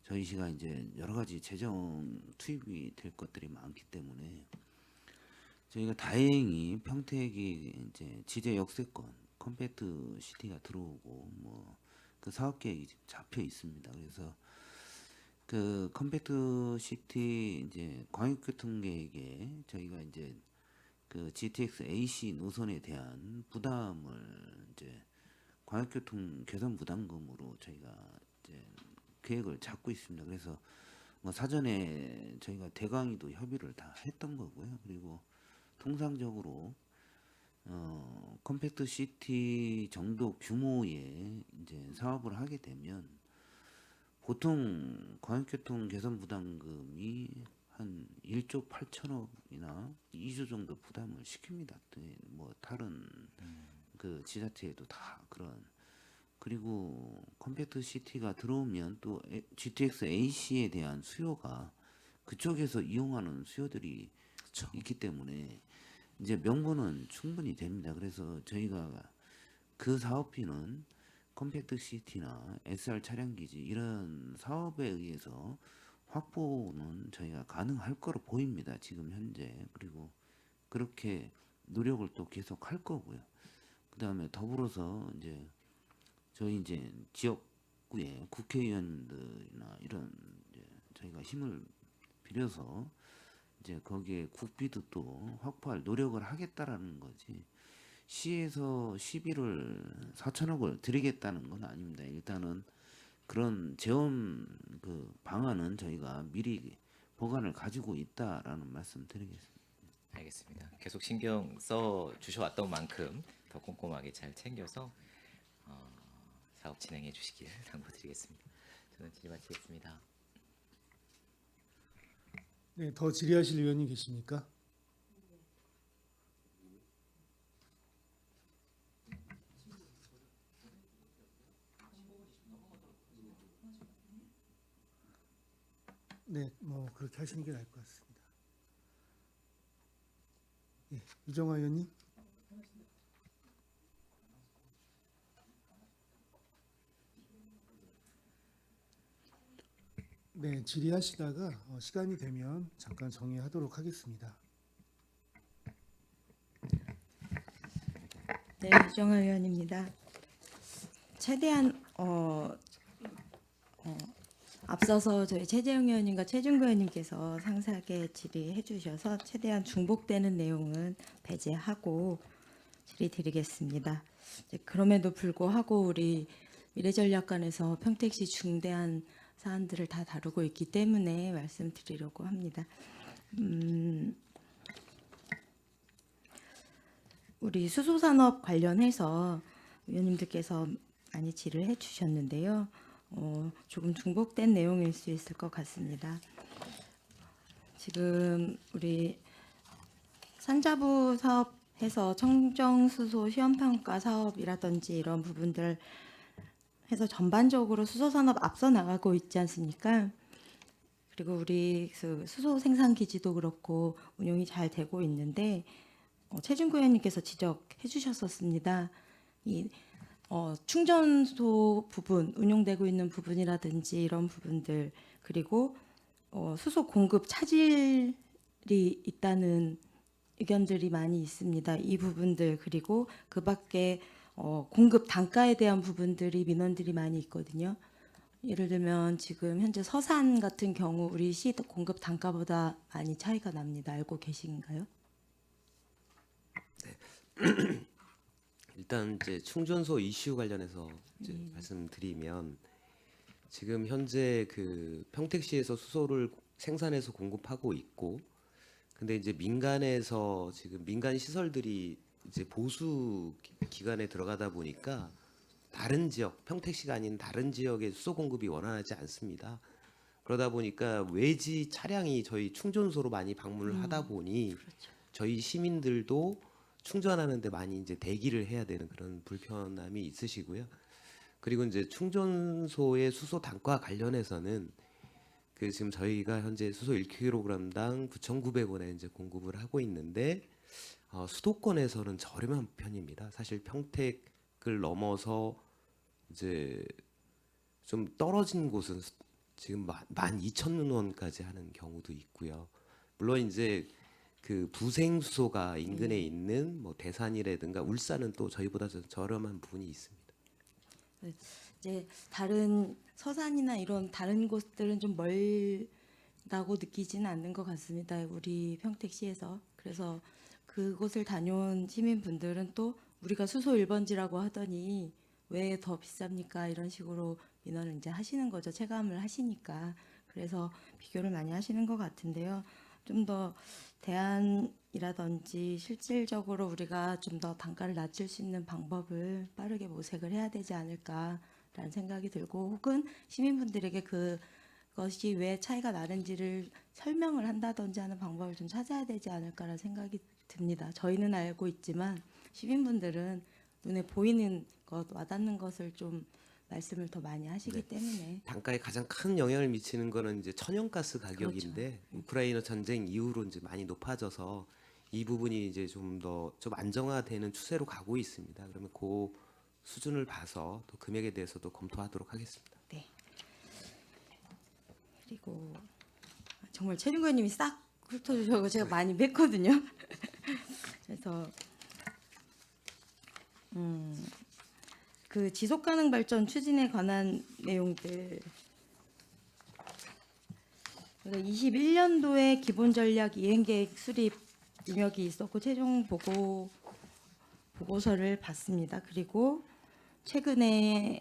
저희 시가 이제 여러 가지 재정 투입이 될 것들이 많기 때문에 저희가 다행히 평택이 이제 지제 역세권 컴팩트 시티가 들어오고 뭐 그 사업 계획이 지금 잡혀 있습니다. 그래서 그 컴팩트 시티 이제 광역교통 계획에 저희가 이제 그 GTX AC 노선에 대한 부담을 이제 광역교통 개선 부담금으로 저희가 이제 계획을 잡고 있습니다. 그래서 뭐 사전에 저희가 대강의도 협의를 다 했던 거고요. 그리고 통상적으로 컴팩트 시티 정도 규모의 이제 사업을 하게 되면 보통 광역교통 개선 부담금이 한 1조 8천억이나 2조 정도 부담을 시킵니다. 뭐 다른 그 지자체에도 다 그런. 그리고 컴팩트 시티가 들어오면 또 GTX AC에 대한 수요가 그쪽에서 이용하는 수요들이 있기 때문에 이제 명분은 충분히 됩니다. 그래서 저희가 그 사업비는 컴팩트 시티나 SR 차량 기지 이런 사업에 의해서 확보는 저희가 가능할 거로 보입니다. 지금 현재. 그리고 그렇게 노력을 또 계속 할 거고요. 그다음에 더불어서 이제 저희 이제 지역구의 국회의원들이나 이런 이제 저희가 힘을 빌려서 이제 거기에 국비도 또 확보할 노력을 하겠다라는 거지. 시에서 시비를 4천억을 드리겠다는 건 아닙니다. 일단은 그런 재원 그 방안은 저희가 미리 보관을 가지고 있다라는 말씀 드리겠습니다. 알겠습니다. 계속 신경 써 주셔왔던 만큼 더 꼼꼼하게 잘 챙겨서 사업 진행해 주시길 당부드리겠습니다. 저는 질의 마치겠습니다. 네, 더 질의하실 의원님 계십니까? 네, 뭐 그렇게 하시는 게 나을 것 같습니다. 예, 유정화 의원님. 네, 질의하시다가 시간이 되면 잠깐 정리하도록 하겠습니다. 네, 유정아 의원입니다. 최대한 앞서서 저희 최재형 의원님과 최준구 의원님께서 상세하게 질의해 주셔서 최대한 중복되는 내용은 배제하고 질의드리겠습니다. 그럼에도 불구하고 우리 미래전략관에서 평택시 중대한 사안들을 다 다루고 있기 때문에 말씀드리려고 합니다. 우리 수소산업 관련해서 의원님들께서 많이 질의해 주셨는데요. 조금 중복된 내용일 수 있을 것 같습니다. 지금 우리 산자부 사업해서 청정수소 시험평가 사업이라든지 이런 부분들 해서 전반적으로 수소산업 앞서 나가고 있지 않습니까? 그리고 우리 수소 생산 기지도 그렇고 운영이 잘 되고 있는데 최준구 의원님께서 지적해 주셨었습니다. 이 충전소 부분, 운용되고 있는 부분이라든지 이런 부분들, 그리고 수소 공급 차질이 있다는 의견들이 많이 있습니다. 이 부분들, 그리고 그 밖에 공급 단가에 대한 부분들이 민원들이 많이 있거든요. 예를 들면 지금 현재 서산 같은 경우 우리 시 공급 단가보다 많이 차이가 납니다. 알고 계신가요? 일단 이제 충전소 이슈 관련해서 이제 말씀드리면 지금 현재 그 평택시에서 수소를 생산해서 공급하고 있고, 근데 이제 민간에서 지금 민간 시설들이 이제 보수 기간에 들어가다 보니까 다른 지역, 평택시가 아닌 다른 지역의 수소 공급이 원활하지 않습니다. 그러다 보니까 외지 차량이 저희 충전소로 많이 방문을 하다 보니 저희 시민들도 충전하는데 많이 이제 대기를 해야 되는 그런 불편함이 있으시고요. 그리고 이제 충전소의 수소 단가 관련해서는 그 지금 저희가 현재 수소 1kg당 9,900원에 이제 공급을 하고 있는데 수도권에서는 저렴한 편입니다. 사실 평택을 넘어서 이제 좀 떨어진 곳은 지금 12,000원까지 하는 경우도 있고요. 물론 이제 그 부생수소가 인근에 있는 뭐 대산이라든가 울산은 또 저희보다 좀 저렴한 부분이 있습니다. 이제 다른 서산이나 이런 다른 곳들은 좀 멀다고 느끼지는 않는 것 같습니다. 우리 평택시에서. 그래서 그곳을 다녀온 시민분들은 또 우리가 수소 1번지라고 하더니 왜 더 비쌉니까? 이런 식으로 인원을 이제 하시는 거죠. 체감을 하시니까. 그래서 비교를 많이 하시는 것 같은데요. 좀 더 대안이라든지 실질적으로 우리가 좀 더 단가를 낮출 수 있는 방법을 빠르게 모색을 해야 되지 않을까라는 생각이 들고, 혹은 시민분들에게 그것이 왜 차이가 나는지를 설명을 한다든지 하는 방법을 좀 찾아야 되지 않을까라는 생각이 듭니다. 저희는 알고 있지만 시민분들은 눈에 보이는 것, 와닿는 것을 좀 말씀을 더 많이 하시기 네. 때문에 단가에 가장 큰 영향을 미치는 거는 이제 천연가스 가격인데 우크라이나 전쟁 이후로 이제 많이 높아져서 이 부분이 이제 좀 더 좀 안정화되는 추세로 가고 있습니다. 그러면 그 수준을 봐서 또 금액에 대해서도 검토하도록 하겠습니다. 네. 그리고 정말 최준구 의원님이 싹 훑어주셔서 제가 많이 뵀거든요. 그래서 그 지속가능 발전 추진에 관한 내용들, 그러니까 21년도에 기본 전략 이행 계획 수립 용역이 있었고 최종 보고서를 봤습니다. 그리고 최근에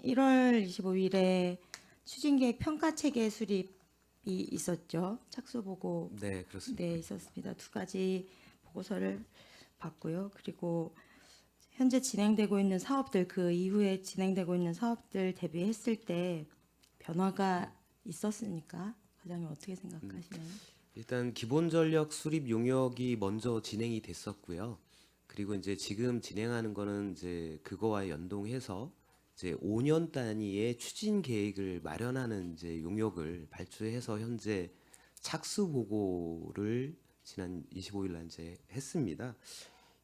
1월 25일에 추진계획 평가 체계 수립이 있었죠. 착수 보고 네, 그렇습니다. 네, 있었습니다. 두 가지 보고서를 봤고요. 그리고 현재 진행되고 있는 사업들, 그 이후에 진행되고 있는 사업들 대비했을 때 변화가 있었으니까 과장님 어떻게 생각하시나요? 일단 기본 전력 수립 용역이 먼저 진행이 됐었고요. 그리고 이제 지금 진행하는 거는 이제 그거와 연동해서 이제 5년 단위의 추진 계획을 마련하는 이제 용역을 발주해서 현재 착수 보고를 지난 25일 날 이제 했습니다.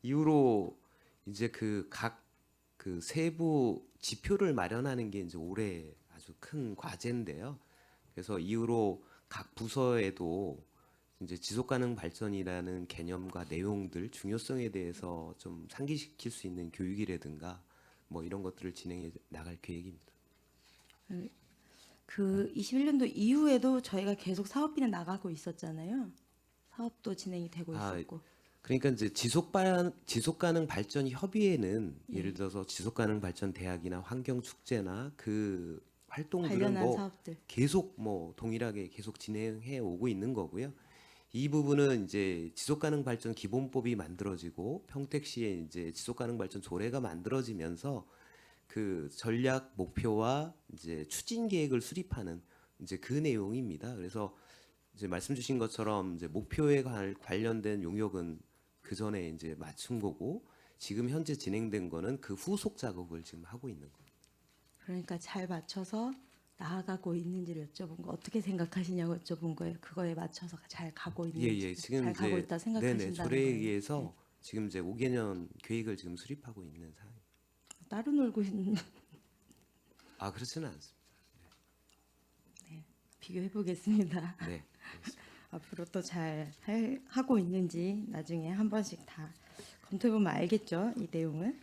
이후로 이제 그 각 그 세부 지표를 마련하는 게 이제 올해 아주 큰 과제인데요. 그래서 이후로 각 부서에도 이제 지속가능 발전이라는 개념과 내용들 중요성에 대해서 좀 상기시킬 수 있는 교육이라든가 뭐 이런 것들을 진행해 나갈 계획입니다. 그 21년도 이후에도 저희가 계속 사업비는 나가고 있었잖아요. 사업도 진행이 되고 아, 있었고. 그러니까 이제 지속가능 발전 협의회는 예를 들어서 지속가능 발전 대학이나 환경 축제나 그 활동들은 관련한 뭐 사업들. 계속 뭐 동일하게 계속 진행해 오고 있는 거고요. 이 부분은 이제 지속가능 발전 기본법이 만들어지고 평택시에 이제 지속가능 발전 조례가 만들어지면서 그 전략 목표와 이제 추진 계획을 수립하는 이제 그 내용입니다. 그래서 이제 말씀 주신 것처럼 이제 목표에 관련된 용역은 그 전에 이제 맞춘 거고 지금 현재 진행된 거는 그 후속 작업을 지금 하고 있는 거예요. 그러니까 잘 맞춰서 나아가고 있는지를 여쭤본 거, 어떻게 생각하시냐고 여쭤본 거예요. 그거에 맞춰서 잘 가고 있는지, 예, 지금 잘 가고 이제 있다 생각하신다는 네네 조례에 거예요. 의해서 지금 이제 5개년 계획을 지금 수립하고 있는 상황. 따로 놀고 있는 아 그렇지는 않습니다. 비교해 보겠습니다. 네. 앞으로 또 잘 하고 있는지 나중에 한 번씩 다 검토해 보면 알겠죠, 이 내용을.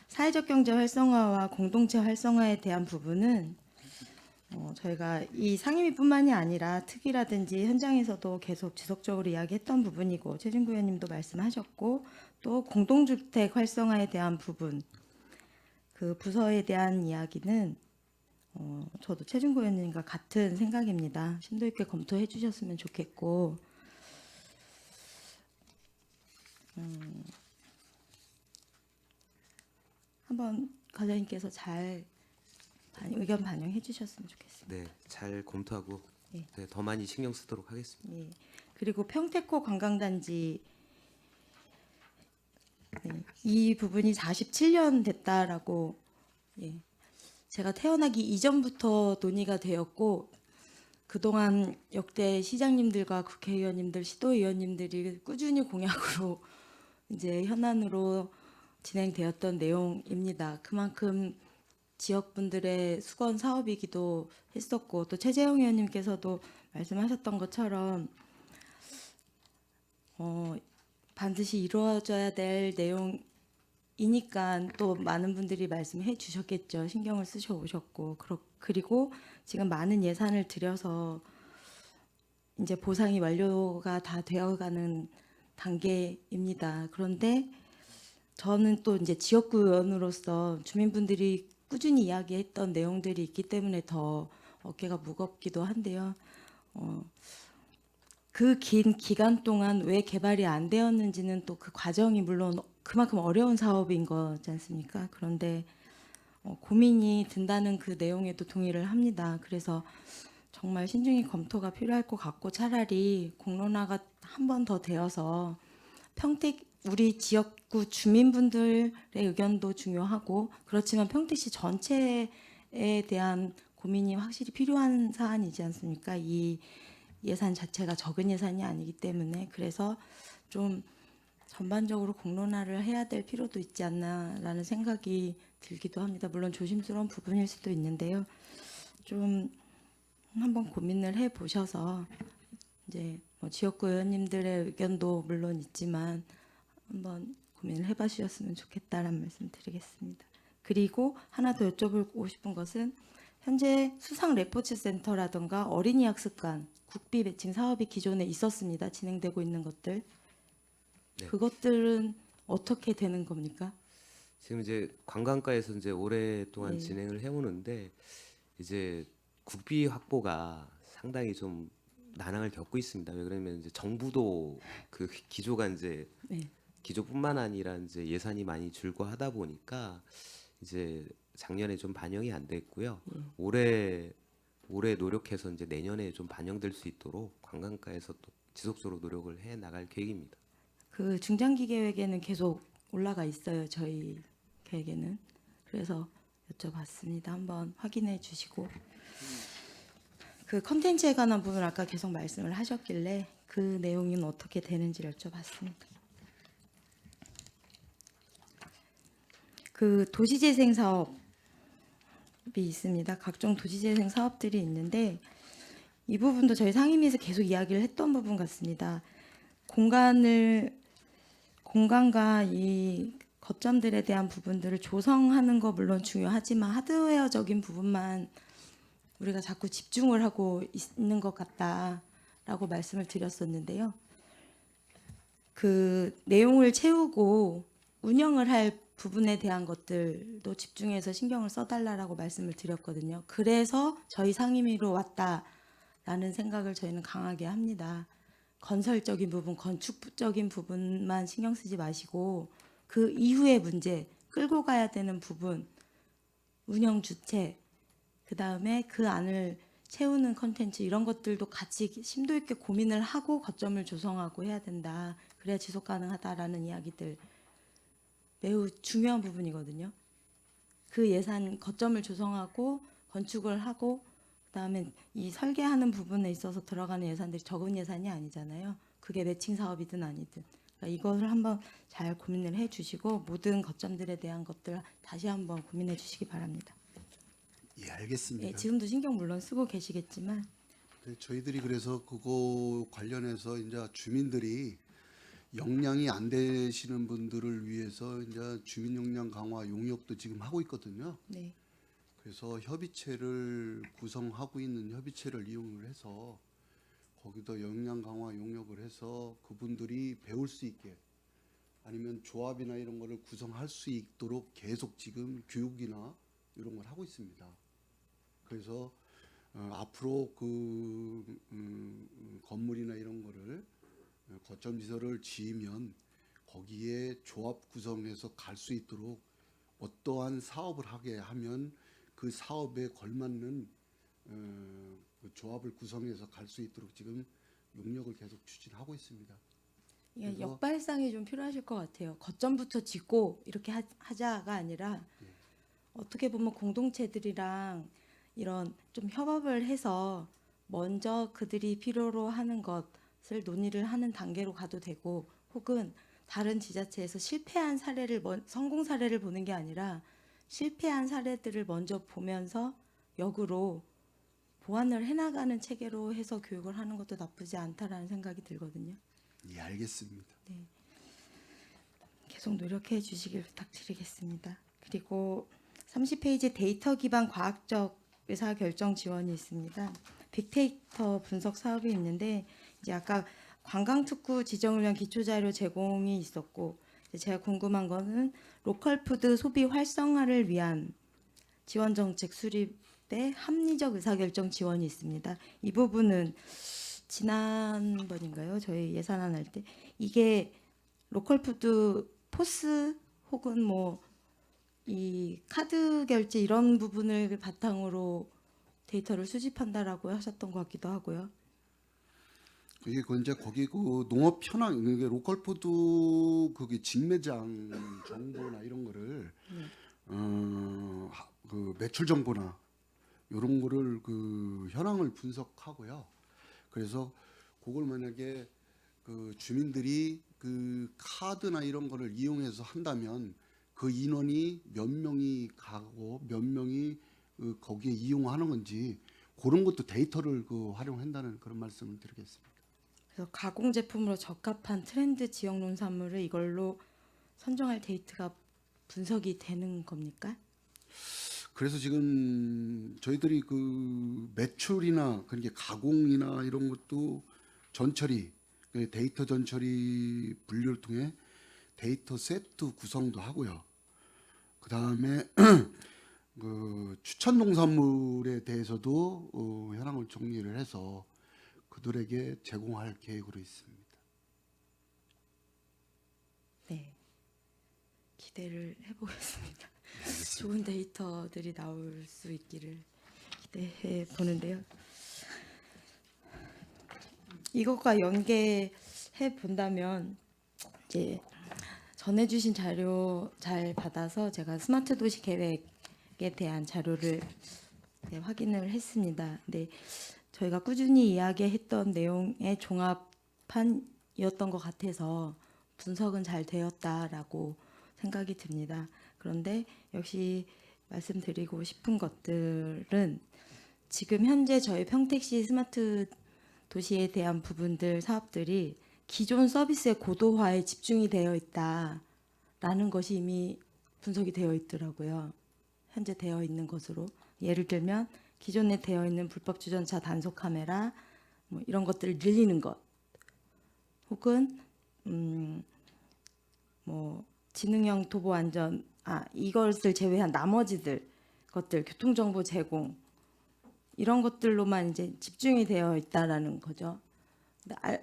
사회적 경제 활성화와 공동체 활성화에 대한 부분은 저희가 이 상임위뿐만이 아니라 특위라든지 현장에서도 계속 지속적으로 이야기했던 부분이고, 최진구 의원님도 말씀하셨고, 또 공동주택 활성화에 대한 부분, 그 부서에 대한 이야기는 저도 최진구 의원님과 같은 생각입니다. 심도 있게 검토해 주셨으면 좋겠고, 한번 과장님께서 잘 의견 반영해 주셨으면 좋겠습니다. 네, 잘 검토하고 예. 네, 더 많이 신경 쓰도록 하겠습니다. 예. 그리고 평택호 관광단지, 네, 이 부분이 47년 됐다라고, 예, 제가 태어나기 이전부터 논의가 되었고, 그동안 역대 시장님들과 국회의원님들, 시도의원님들이 꾸준히 공약으로 이제 현안으로 진행되었던 내용입니다. 그만큼 지역분들의 수건 사업이기도 했었고, 또 최재형 의원님께서도 말씀하셨던 것처럼 반드시 이루어져야 될 내용이니까 또 많은 분들이 말씀해 주셨겠죠. 신경을 쓰셔 오셨고, 그리고 지금 많은 예산을 들여서 이제 보상이 완료가 다 되어가는 단계입니다. 그런데 저는 또 이제 지역구 의원으로서 주민분들이 꾸준히 이야기했던 내용들이 있기 때문에 더 어깨가 무겁기도 한데요. 그 긴 기간 동안 왜 개발이 안 되었는지는 또 그 과정이 물론 그만큼 어려운 사업인 거지 않습니까? 그런데 고민이 든다는 그 내용에도 동의를 합니다. 그래서 정말 신중히 검토가 필요할 것 같고 차라리 공론화가 한 번 더 되어서 평택 우리 지역구 주민분들의 의견도 중요하고 그렇지만 평택시 전체에 대한 고민이 확실히 필요한 사안이지 않습니까? 이 예산 자체가 적은 예산이 아니기 때문에 그래서 좀 전반적으로 공론화를 해야 될 필요도 있지 않나라는 생각이 들기도 합니다. 물론 조심스러운 부분일 수도 있는데요. 좀 한번 고민을 해 보셔서 이제 뭐 지역구 의원님들의 의견도 물론 있지만 한번 고민을 해봐 주셨으면 좋겠다라는 말씀 드리겠습니다. 그리고 하나 더 여쭤보고 싶은 것은 현재 수상 레포츠 센터라든가 어린이 학습관 국비 매칭 사업이 기존에 있었습니다. 진행되고 있는 것들. 네. 그것들은 어떻게 되는 겁니까? 지금 이제 관광가에서 이제 오랫동안 네. 진행을 해오는데 이제 국비 확보가 상당히 좀 난항을 겪고 있습니다. 왜 그러면 이제 정부도 그 기조가 이제 네. 기조뿐만 아니라 이제 예산이 많이 줄고 하다 보니까 이제 작년에 좀 반영이 안 됐고요. 올해 노력해서 이제 내년에 좀 반영될 수 있도록 관광가에서 또 지속적으로 노력을 해 나갈 계획입니다. 그 중장기 계획에는 계속 올라가 있어요. 저희 계획에는. 그래서 여쭤봤습니다. 한번 확인해 주시고 그 컨텐츠에 관한 부분 아까 계속 말씀을 하셨길래 그 내용은 어떻게 되는지를 여쭤봤습니다. 그 도시재생 사업이 있습니다. 각종 도시재생 사업들이 있는데 이 부분도 저희 상임위에서 계속 이야기를 했던 부분 같습니다. 공간과 이 거점들에 대한 부분들을 조성하는 거 물론 중요하지만 하드웨어적인 부분만 우리가 자꾸 집중을 하고 있는 것 같다라고 말씀을 드렸었는데요. 그 내용을 채우고 운영을 할 부분에 대한 것들도 집중해서 신경을 써달라고 말씀을 드렸거든요. 그래서 저희 상임위로 왔다라는 생각을 저희는 강하게 합니다. 건설적인 부분, 건축적인 부분만 신경 쓰지 마시고 그 이후의 문제, 끌고 가야 되는 부분, 운영 주체, 그 다음에 그 안을 채우는 컨텐츠 이런 것들도 같이 심도 있게 고민을 하고 거점을 조성하고 해야 된다. 그래야 지속 가능하다라는 이야기들 매우 중요한 부분이거든요. 그 예산 거점을 조성하고 건축을 하고 그다음에 이 설계하는 부분에 있어서 들어가는 예산들이 적은 예산이 아니잖아요. 그게 매칭 사업이든 아니든. 그러니까 이것을 한번 잘 고민을 해주시고 모든 거점들에 대한 것들 다시 한번 고민해 주시기 바랍니다. 예, 알겠습니다. 예, 지금도 신경 물론 쓰고 계시겠지만 네, 저희들이 그래서 그거 관련해서 이제 주민들이 역량이 안 되시는 분들을 위해서 이제 주민 역량 강화 용역도 지금 하고 있거든요. 네, 그래서 협의체를 구성하고 있는 협의체를 이용을 해서 거기도 역량 강화 용역을 해서 그분들이 배울 수 있게 아니면 조합이나 이런 거를 구성할 수 있도록 계속 지금 교육이나 이런 걸 하고 있습니다. 그래서 앞으로 그 건물이나 이런 거를 거점 시설을 지으면 거기에 조합 구성해서 갈 수 있도록 어떠한 사업을 하게 하면 그 사업에 걸맞는 그 조합을 구성해서 갈 수 있도록 지금 용역을 계속 추진하고 있습니다. 이게 그래서- 역발상이 좀 필요하실 것 같아요. 거점부터 짓고 이렇게 하자가 아니라 어떻게 보면 공동체들이랑 이런 좀 협업을 해서 먼저 그들이 필요로 하는 것을 논의를 하는 단계로 가도 되고 혹은 다른 지자체에서 실패한 사례를 성공 사례를 보는 게 아니라 실패한 사례들을 먼저 보면서 역으로 보완을 해나가는 체계로 해서 교육을 하는 것도 나쁘지 않다라는 생각이 들거든요. 예, 알겠습니다. 계속 노력해 주시길 부탁드리겠습니다. 그리고 30페이지 데이터 기반 과학적 의사결정 지원이 있습니다. 빅데이터 분석 사업이 있는데 이제 아까 관광특구 지정을 위한 기초자료 제공이 있었고 제가 궁금한 거는 로컬 푸드 소비 활성화를 위한 지원 정책 수립에 합리적 의사결정 지원이 있습니다. 이 부분은 지난번인가요? 저희 예산안 할 때 이게 로컬 푸드 포스 혹은 뭐 이 카드 결제 이런 부분을 바탕으로 데이터를 수집한다라고 하셨던 것 같기도 하고요. 그게 이제 거기 그 농업 현황, 이게 로컬 푸드 그게 직매장 정보나 이런 거를 그 매출 정보나 이런 거를 그 현황을 분석하고요. 그래서 그걸 만약에 그 주민들이 그 카드나 이런 거를 이용해서 한다면 그 인원이 몇 명이 가고 몇 명이 그 거기에 이용하는 건지 그런 것도 데이터를 그 활용한다는 그런 말씀을 드리겠습니다. 그래서 가공 제품으로 적합한 트렌드 지역 농산물을 이걸로 선정할 데이터가 분석이 되는 겁니까? 그래서 지금 저희들이 그 매출이나 그렇게 가공이나 이런 것도 전처리, 그 데이터 전처리 분류를 통해 데이터 세트 구성도 하고요. 그 다음에 그 추천 농산물에 대해서도 현황을 정리를 해서 그들에게 제공할 계획으로 있습니다. 네, 기대를 해보겠습니다. 좋은 데이터들이 나올 수 있기를 기대해 보는데요. 이것과 연계해 본다면 이제 전해주신 자료 잘 받아서 제가 스마트 도시 계획에 대한 자료를 확인을 했습니다. 근데 저희가 꾸준히 이야기했던 내용의 종합판이었던 것 같아서 분석은 잘 되었다라고 생각이 듭니다. 그런데 역시 말씀드리고 싶은 것들은 지금 현재 저희 평택시 스마트 도시에 대한 부분들 사업들이 기존 서비스의 고도화에 집중이 되어 있다라는 것이 이미 분석이 되어 있더라고요. 현재 되어 있는 것으로 예를 들면 기존에 되어 있는 불법 주전차 단속 카메라 뭐 이런 것들을 늘리는 것, 혹은 뭐 지능형 도보 안전 이것을 제외한 나머지들 것들 교통 정보 제공 이런 것들로만 이제 집중이 되어 있다라는 거죠.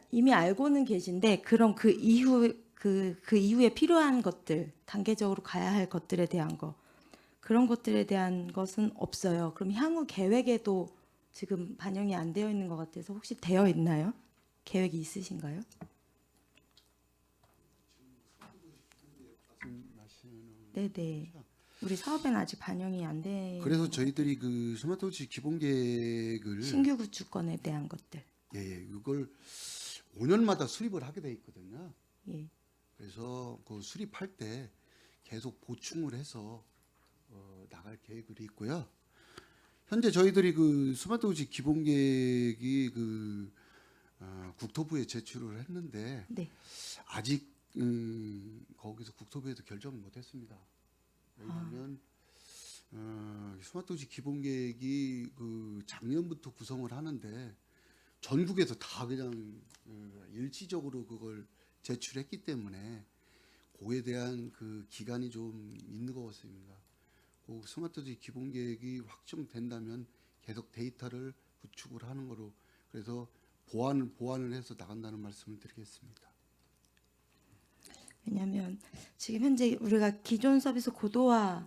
이미 알고는 계신데 그럼 그 이후에 필요한 것들 단계적으로 가야 할 것들에 대한 거 그런 것들에 대한 것은 없어요. 그럼 향후 계획에도 지금 반영이 안 되어 있는 것 같아서 혹시 되어 있나요? 계획이 있으신가요? 네네. 우리 사업에는 아직 반영이 안 돼. 그래서 저희들이 그 스마트 도시 기본 계획을 신규 구축권에 대한 것들. 예, 이걸 5년마다 수립을 하게 돼 있거든요. 예. 그래서 그 수립할 때 계속 보충을 해서 나갈 계획이 있고요. 현재 저희들이 그 스마트 도시 기본 계획이 그 국토부에 제출을 했는데 네. 아직 거기서 국토부에도 결정을 못했습니다. 왜냐하면 스마트 도시 기본 계획이 그 작년부터 구성을 하는데 전국에서 다 그냥 일시적으로 그걸 제출했기 때문에 그에 대한 그 기간이 좀 있는 것 같습니다. 그 스마트 도시 기본 계획이 확정된다면 계속 데이터를 구축을 하는 거로 그래서 보완을 해서 나간다는 말씀을 드리겠습니다. 왜냐하면 지금 현재 우리가 기존 서비스 고도화를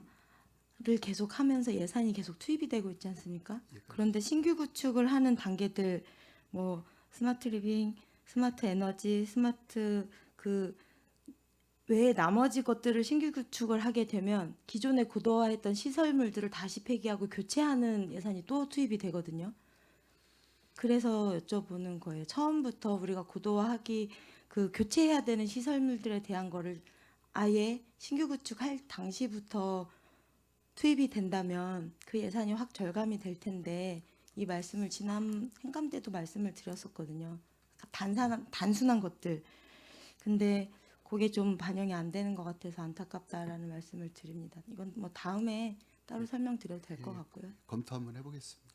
계속하면서 예산이 계속 투입이 되고 있지 않습니까? 그런데 신규 구축을 하는 단계들 뭐 스마트 리빙, 스마트 에너지, 스마트 그 외에 나머지 것들을 신규 구축을 하게 되면 기존에 고도화했던 시설물들을 다시 폐기하고 교체하는 예산이 또 투입이 되거든요. 그래서 여쭤보는 거예요. 처음부터 우리가 고도화하기 그 교체해야 되는 시설물들에 대한 거를 아예 신규 구축할 당시부터 투입이 된다면 그 예산이 확 절감이 될 텐데 이 말씀을 지난 행감 때도 말씀을 드렸었거든요. 단순한 것들. 근데 그게 좀 반영이 안 되는 것 같아서 안타깝다라는 말씀을 드립니다. 이건 뭐 다음에 따로 설명드려도 될 것 같고요. 검토 한번 해보겠습니다.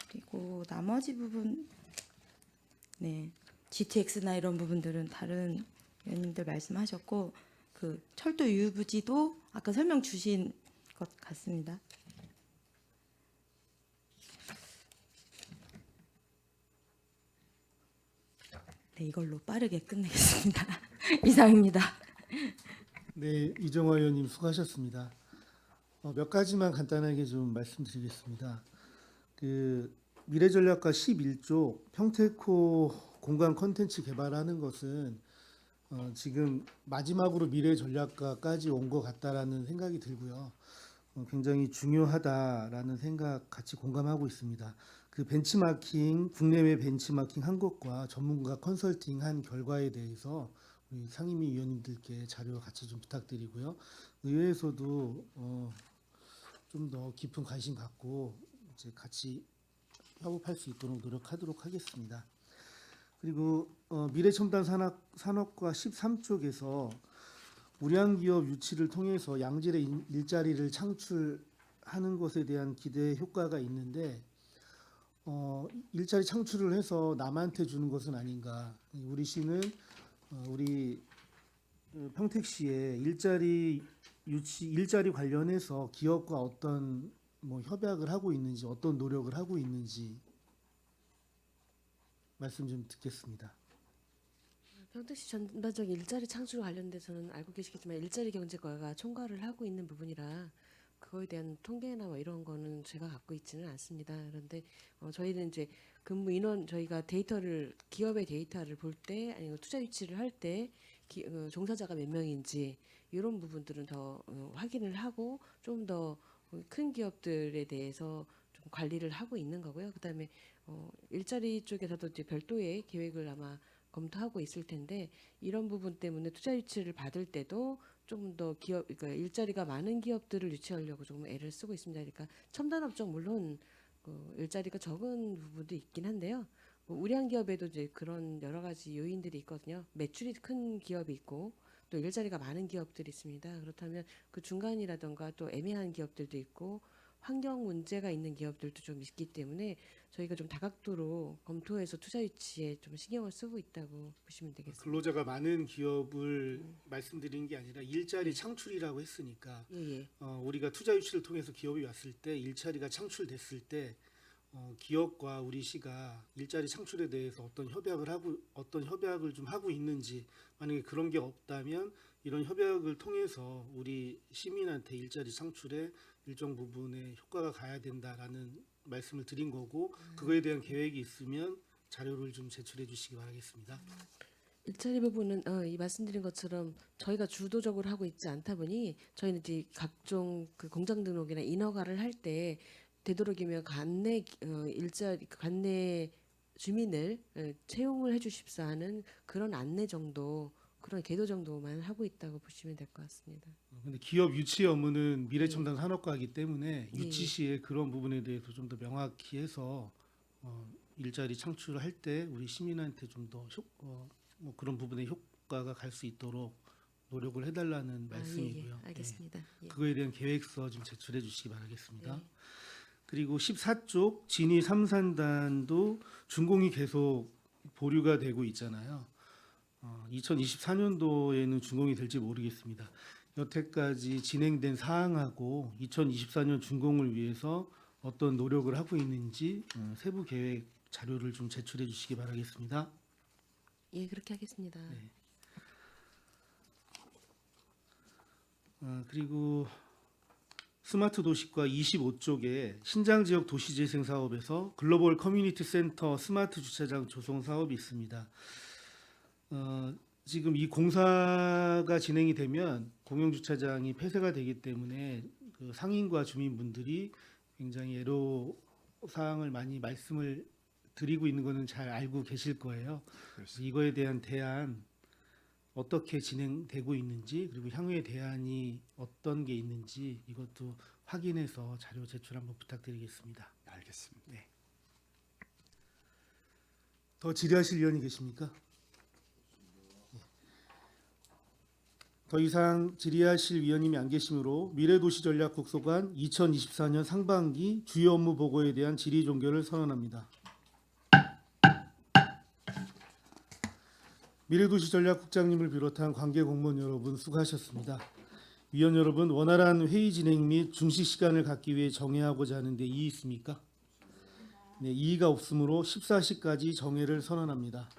그리고 나머지 부분, 네, GTX나 이런 부분들은 다른 위원님들 말씀하셨고 그 철도 유부지도 아까 설명 주신 것 같습니다. 네, 이걸로 빠르게 끝내겠습니다. 이상입니다. 네, 이정화 의원님 수고하셨습니다. 몇 가지만 간단하게 좀 말씀드리겠습니다. 그 미래전략과 11조 평택호 공간 콘텐츠 개발하는 것은 지금 마지막으로 미래전략과까지 온 것 같다라는 생각이 들고요. 굉장히 중요하다라는 생각 같이 공감하고 있습니다. 그 벤치마킹, 국내외 벤치마킹 한 것과 전문가 컨설팅 한 결과에 대해서 우리 상임위 위원님들께 자료 같이 좀 부탁드리고요. 의회에서도 좀 더 깊은 관심 갖고 이제 같이 협업할 수 있도록 노력하도록 하겠습니다. 그리고 미래첨단 산업과 13쪽에서 우량기업 유치를 통해서 양질의 일자리를 창출하는 것에 대한 기대 효과가 있는데 일자리 창출을 해서 남한테 주는 것은 아닌가. 우리 시는 우리 평택시에 일자리 유치, 일자리 관련해서 기업과 어떤 뭐 협약을 하고 있는지, 어떤 노력을 하고 있는지 말씀 좀 듣겠습니다. 평택시 전반적인 일자리 창출 관련돼서는 알고 계시겠지만 일자리 경제과가 총괄을 하고 있는 부분이라 그거에 대한 통계나 뭐 이런 거는 제가 갖고 있지는 않습니다. 그런데 저희는 이제 근무 인원 저희가 데이터를 기업의 데이터를 볼 때 아니면 투자 유치를 할 때 종사자가 몇 명인지 이런 부분들은 더 확인을 하고 좀 더 큰 기업들에 대해서 좀 관리를 하고 있는 거고요. 그다음에 일자리 쪽에서도 이제 별도의 계획을 아마 검토하고 있을 텐데 이런 부분 때문에 투자 유치를 받을 때도 좀 더 기업, 그러니까 일자리가 많은 기업들을 유치하려고 조금 애를 쓰고 있습니다. 그러니까 첨단 업종 물론 일자리가 적은 부분도 있긴 한데요. 뭐 우량 기업에도 이제 그런 여러 가지 요인들이 있거든요. 매출이 큰 기업이 있고 또 일자리가 많은 기업들이 있습니다. 그렇다면 그 중간이라던가 또 애매한 기업들도 있고 환경 문제가 있는 기업들도 좀 있기 때문에 저희가 좀 다각도로 검토해서 투자 유치에 좀 신경을 쓰고 있다고 보시면 되겠습니다. 근로자가 많은 기업을 말씀드린 게 아니라 일자리 창출이라고 했으니까 예. 우리가 투자 유치를 통해서 기업이 왔을 때 일자리가 창출됐을 때 기업과 우리 시가 일자리 창출에 대해서 어떤 협약을 좀 하고 있는지 만약에 그런 게 없다면 이런 협약을 통해서 우리 시민한테 일자리 창출에 일정 부분의 효과가 가야 된다라는 말씀을 드린 거고 그거에 대한 계획이 있으면 자료를 좀 제출해 주시기 바라겠습니다. 일자리 부분은 이 말씀드린 것처럼 저희가 주도적으로 하고 있지 않다 보니 저희는 이제 각종 그 공장 등록이나 인허가를 할 때 되도록이면 관내 관내 주민을 채용을 해주십사 하는 그런 안내 정도 그런 계도 정도만 하고 있다고 보시면 될 것 같습니다. 근데 기업 유치 업무는 미래첨단 산업과이기 때문에 예. 유치 시에 그런 부분에 대해서 좀 더 명확히 해서 일자리 창출을 할 때 우리 시민한테 좀 더 뭐 그런 부분에 효과가 갈 수 있도록 노력을 해달라는 말씀이고요. 예. 알겠습니다. 예. 그거에 대한 계획서 좀 제출해 주시기 바라겠습니다. 네. 그리고 14쪽 진위 3산단도 준공이 계속 보류가 되고 있잖아요. 2024년도에는 준공이 될지 모르겠습니다. 여태까지 진행된 사항하고 2024년 준공을 위해서 어떤 노력을 하고 있는지 세부 계획 자료를 좀 제출해 주시기 바라겠습니다. 예, 그렇게 하겠습니다. 네. 그리고 스마트 도시과 25쪽에 신장 지역 도시재생 사업에서 글로벌 커뮤니티 센터 스마트 주차장 조성 사업이 있습니다. 지금 이 공사가 진행이 되면 공영 주차장이 폐쇄가 되기 때문에 그 상인과 주민분들이 굉장히 애로 사항을 많이 말씀을 드리고 있는 거는 잘 알고 계실 거예요. 그래서 이거에 대한 대안 어떻게 진행되고 있는지 그리고 향후의 대안이 어떤 게 있는지 이것도 확인해서 자료 제출 한번 부탁드리겠습니다. 알겠습니다. 네. 더 질의하실 의원이 계십니까? 네. 더 이상 질의하실 위원님이 안 계시므로 미래도시전략국소관 2024년 상반기 주요 업무 보고에 대한 질의 종결을 선언합니다. 미래도시전략국장님을 비롯한 관계 공무원 여러분 수고하셨습니다. 위원 여러분, 원활한 회의 진행 및 중시 시간을 갖기 위해 정회하고자 하는데 이의 있습니까? 네, 이의가 없으므로 14시까지 정회를 선언합니다.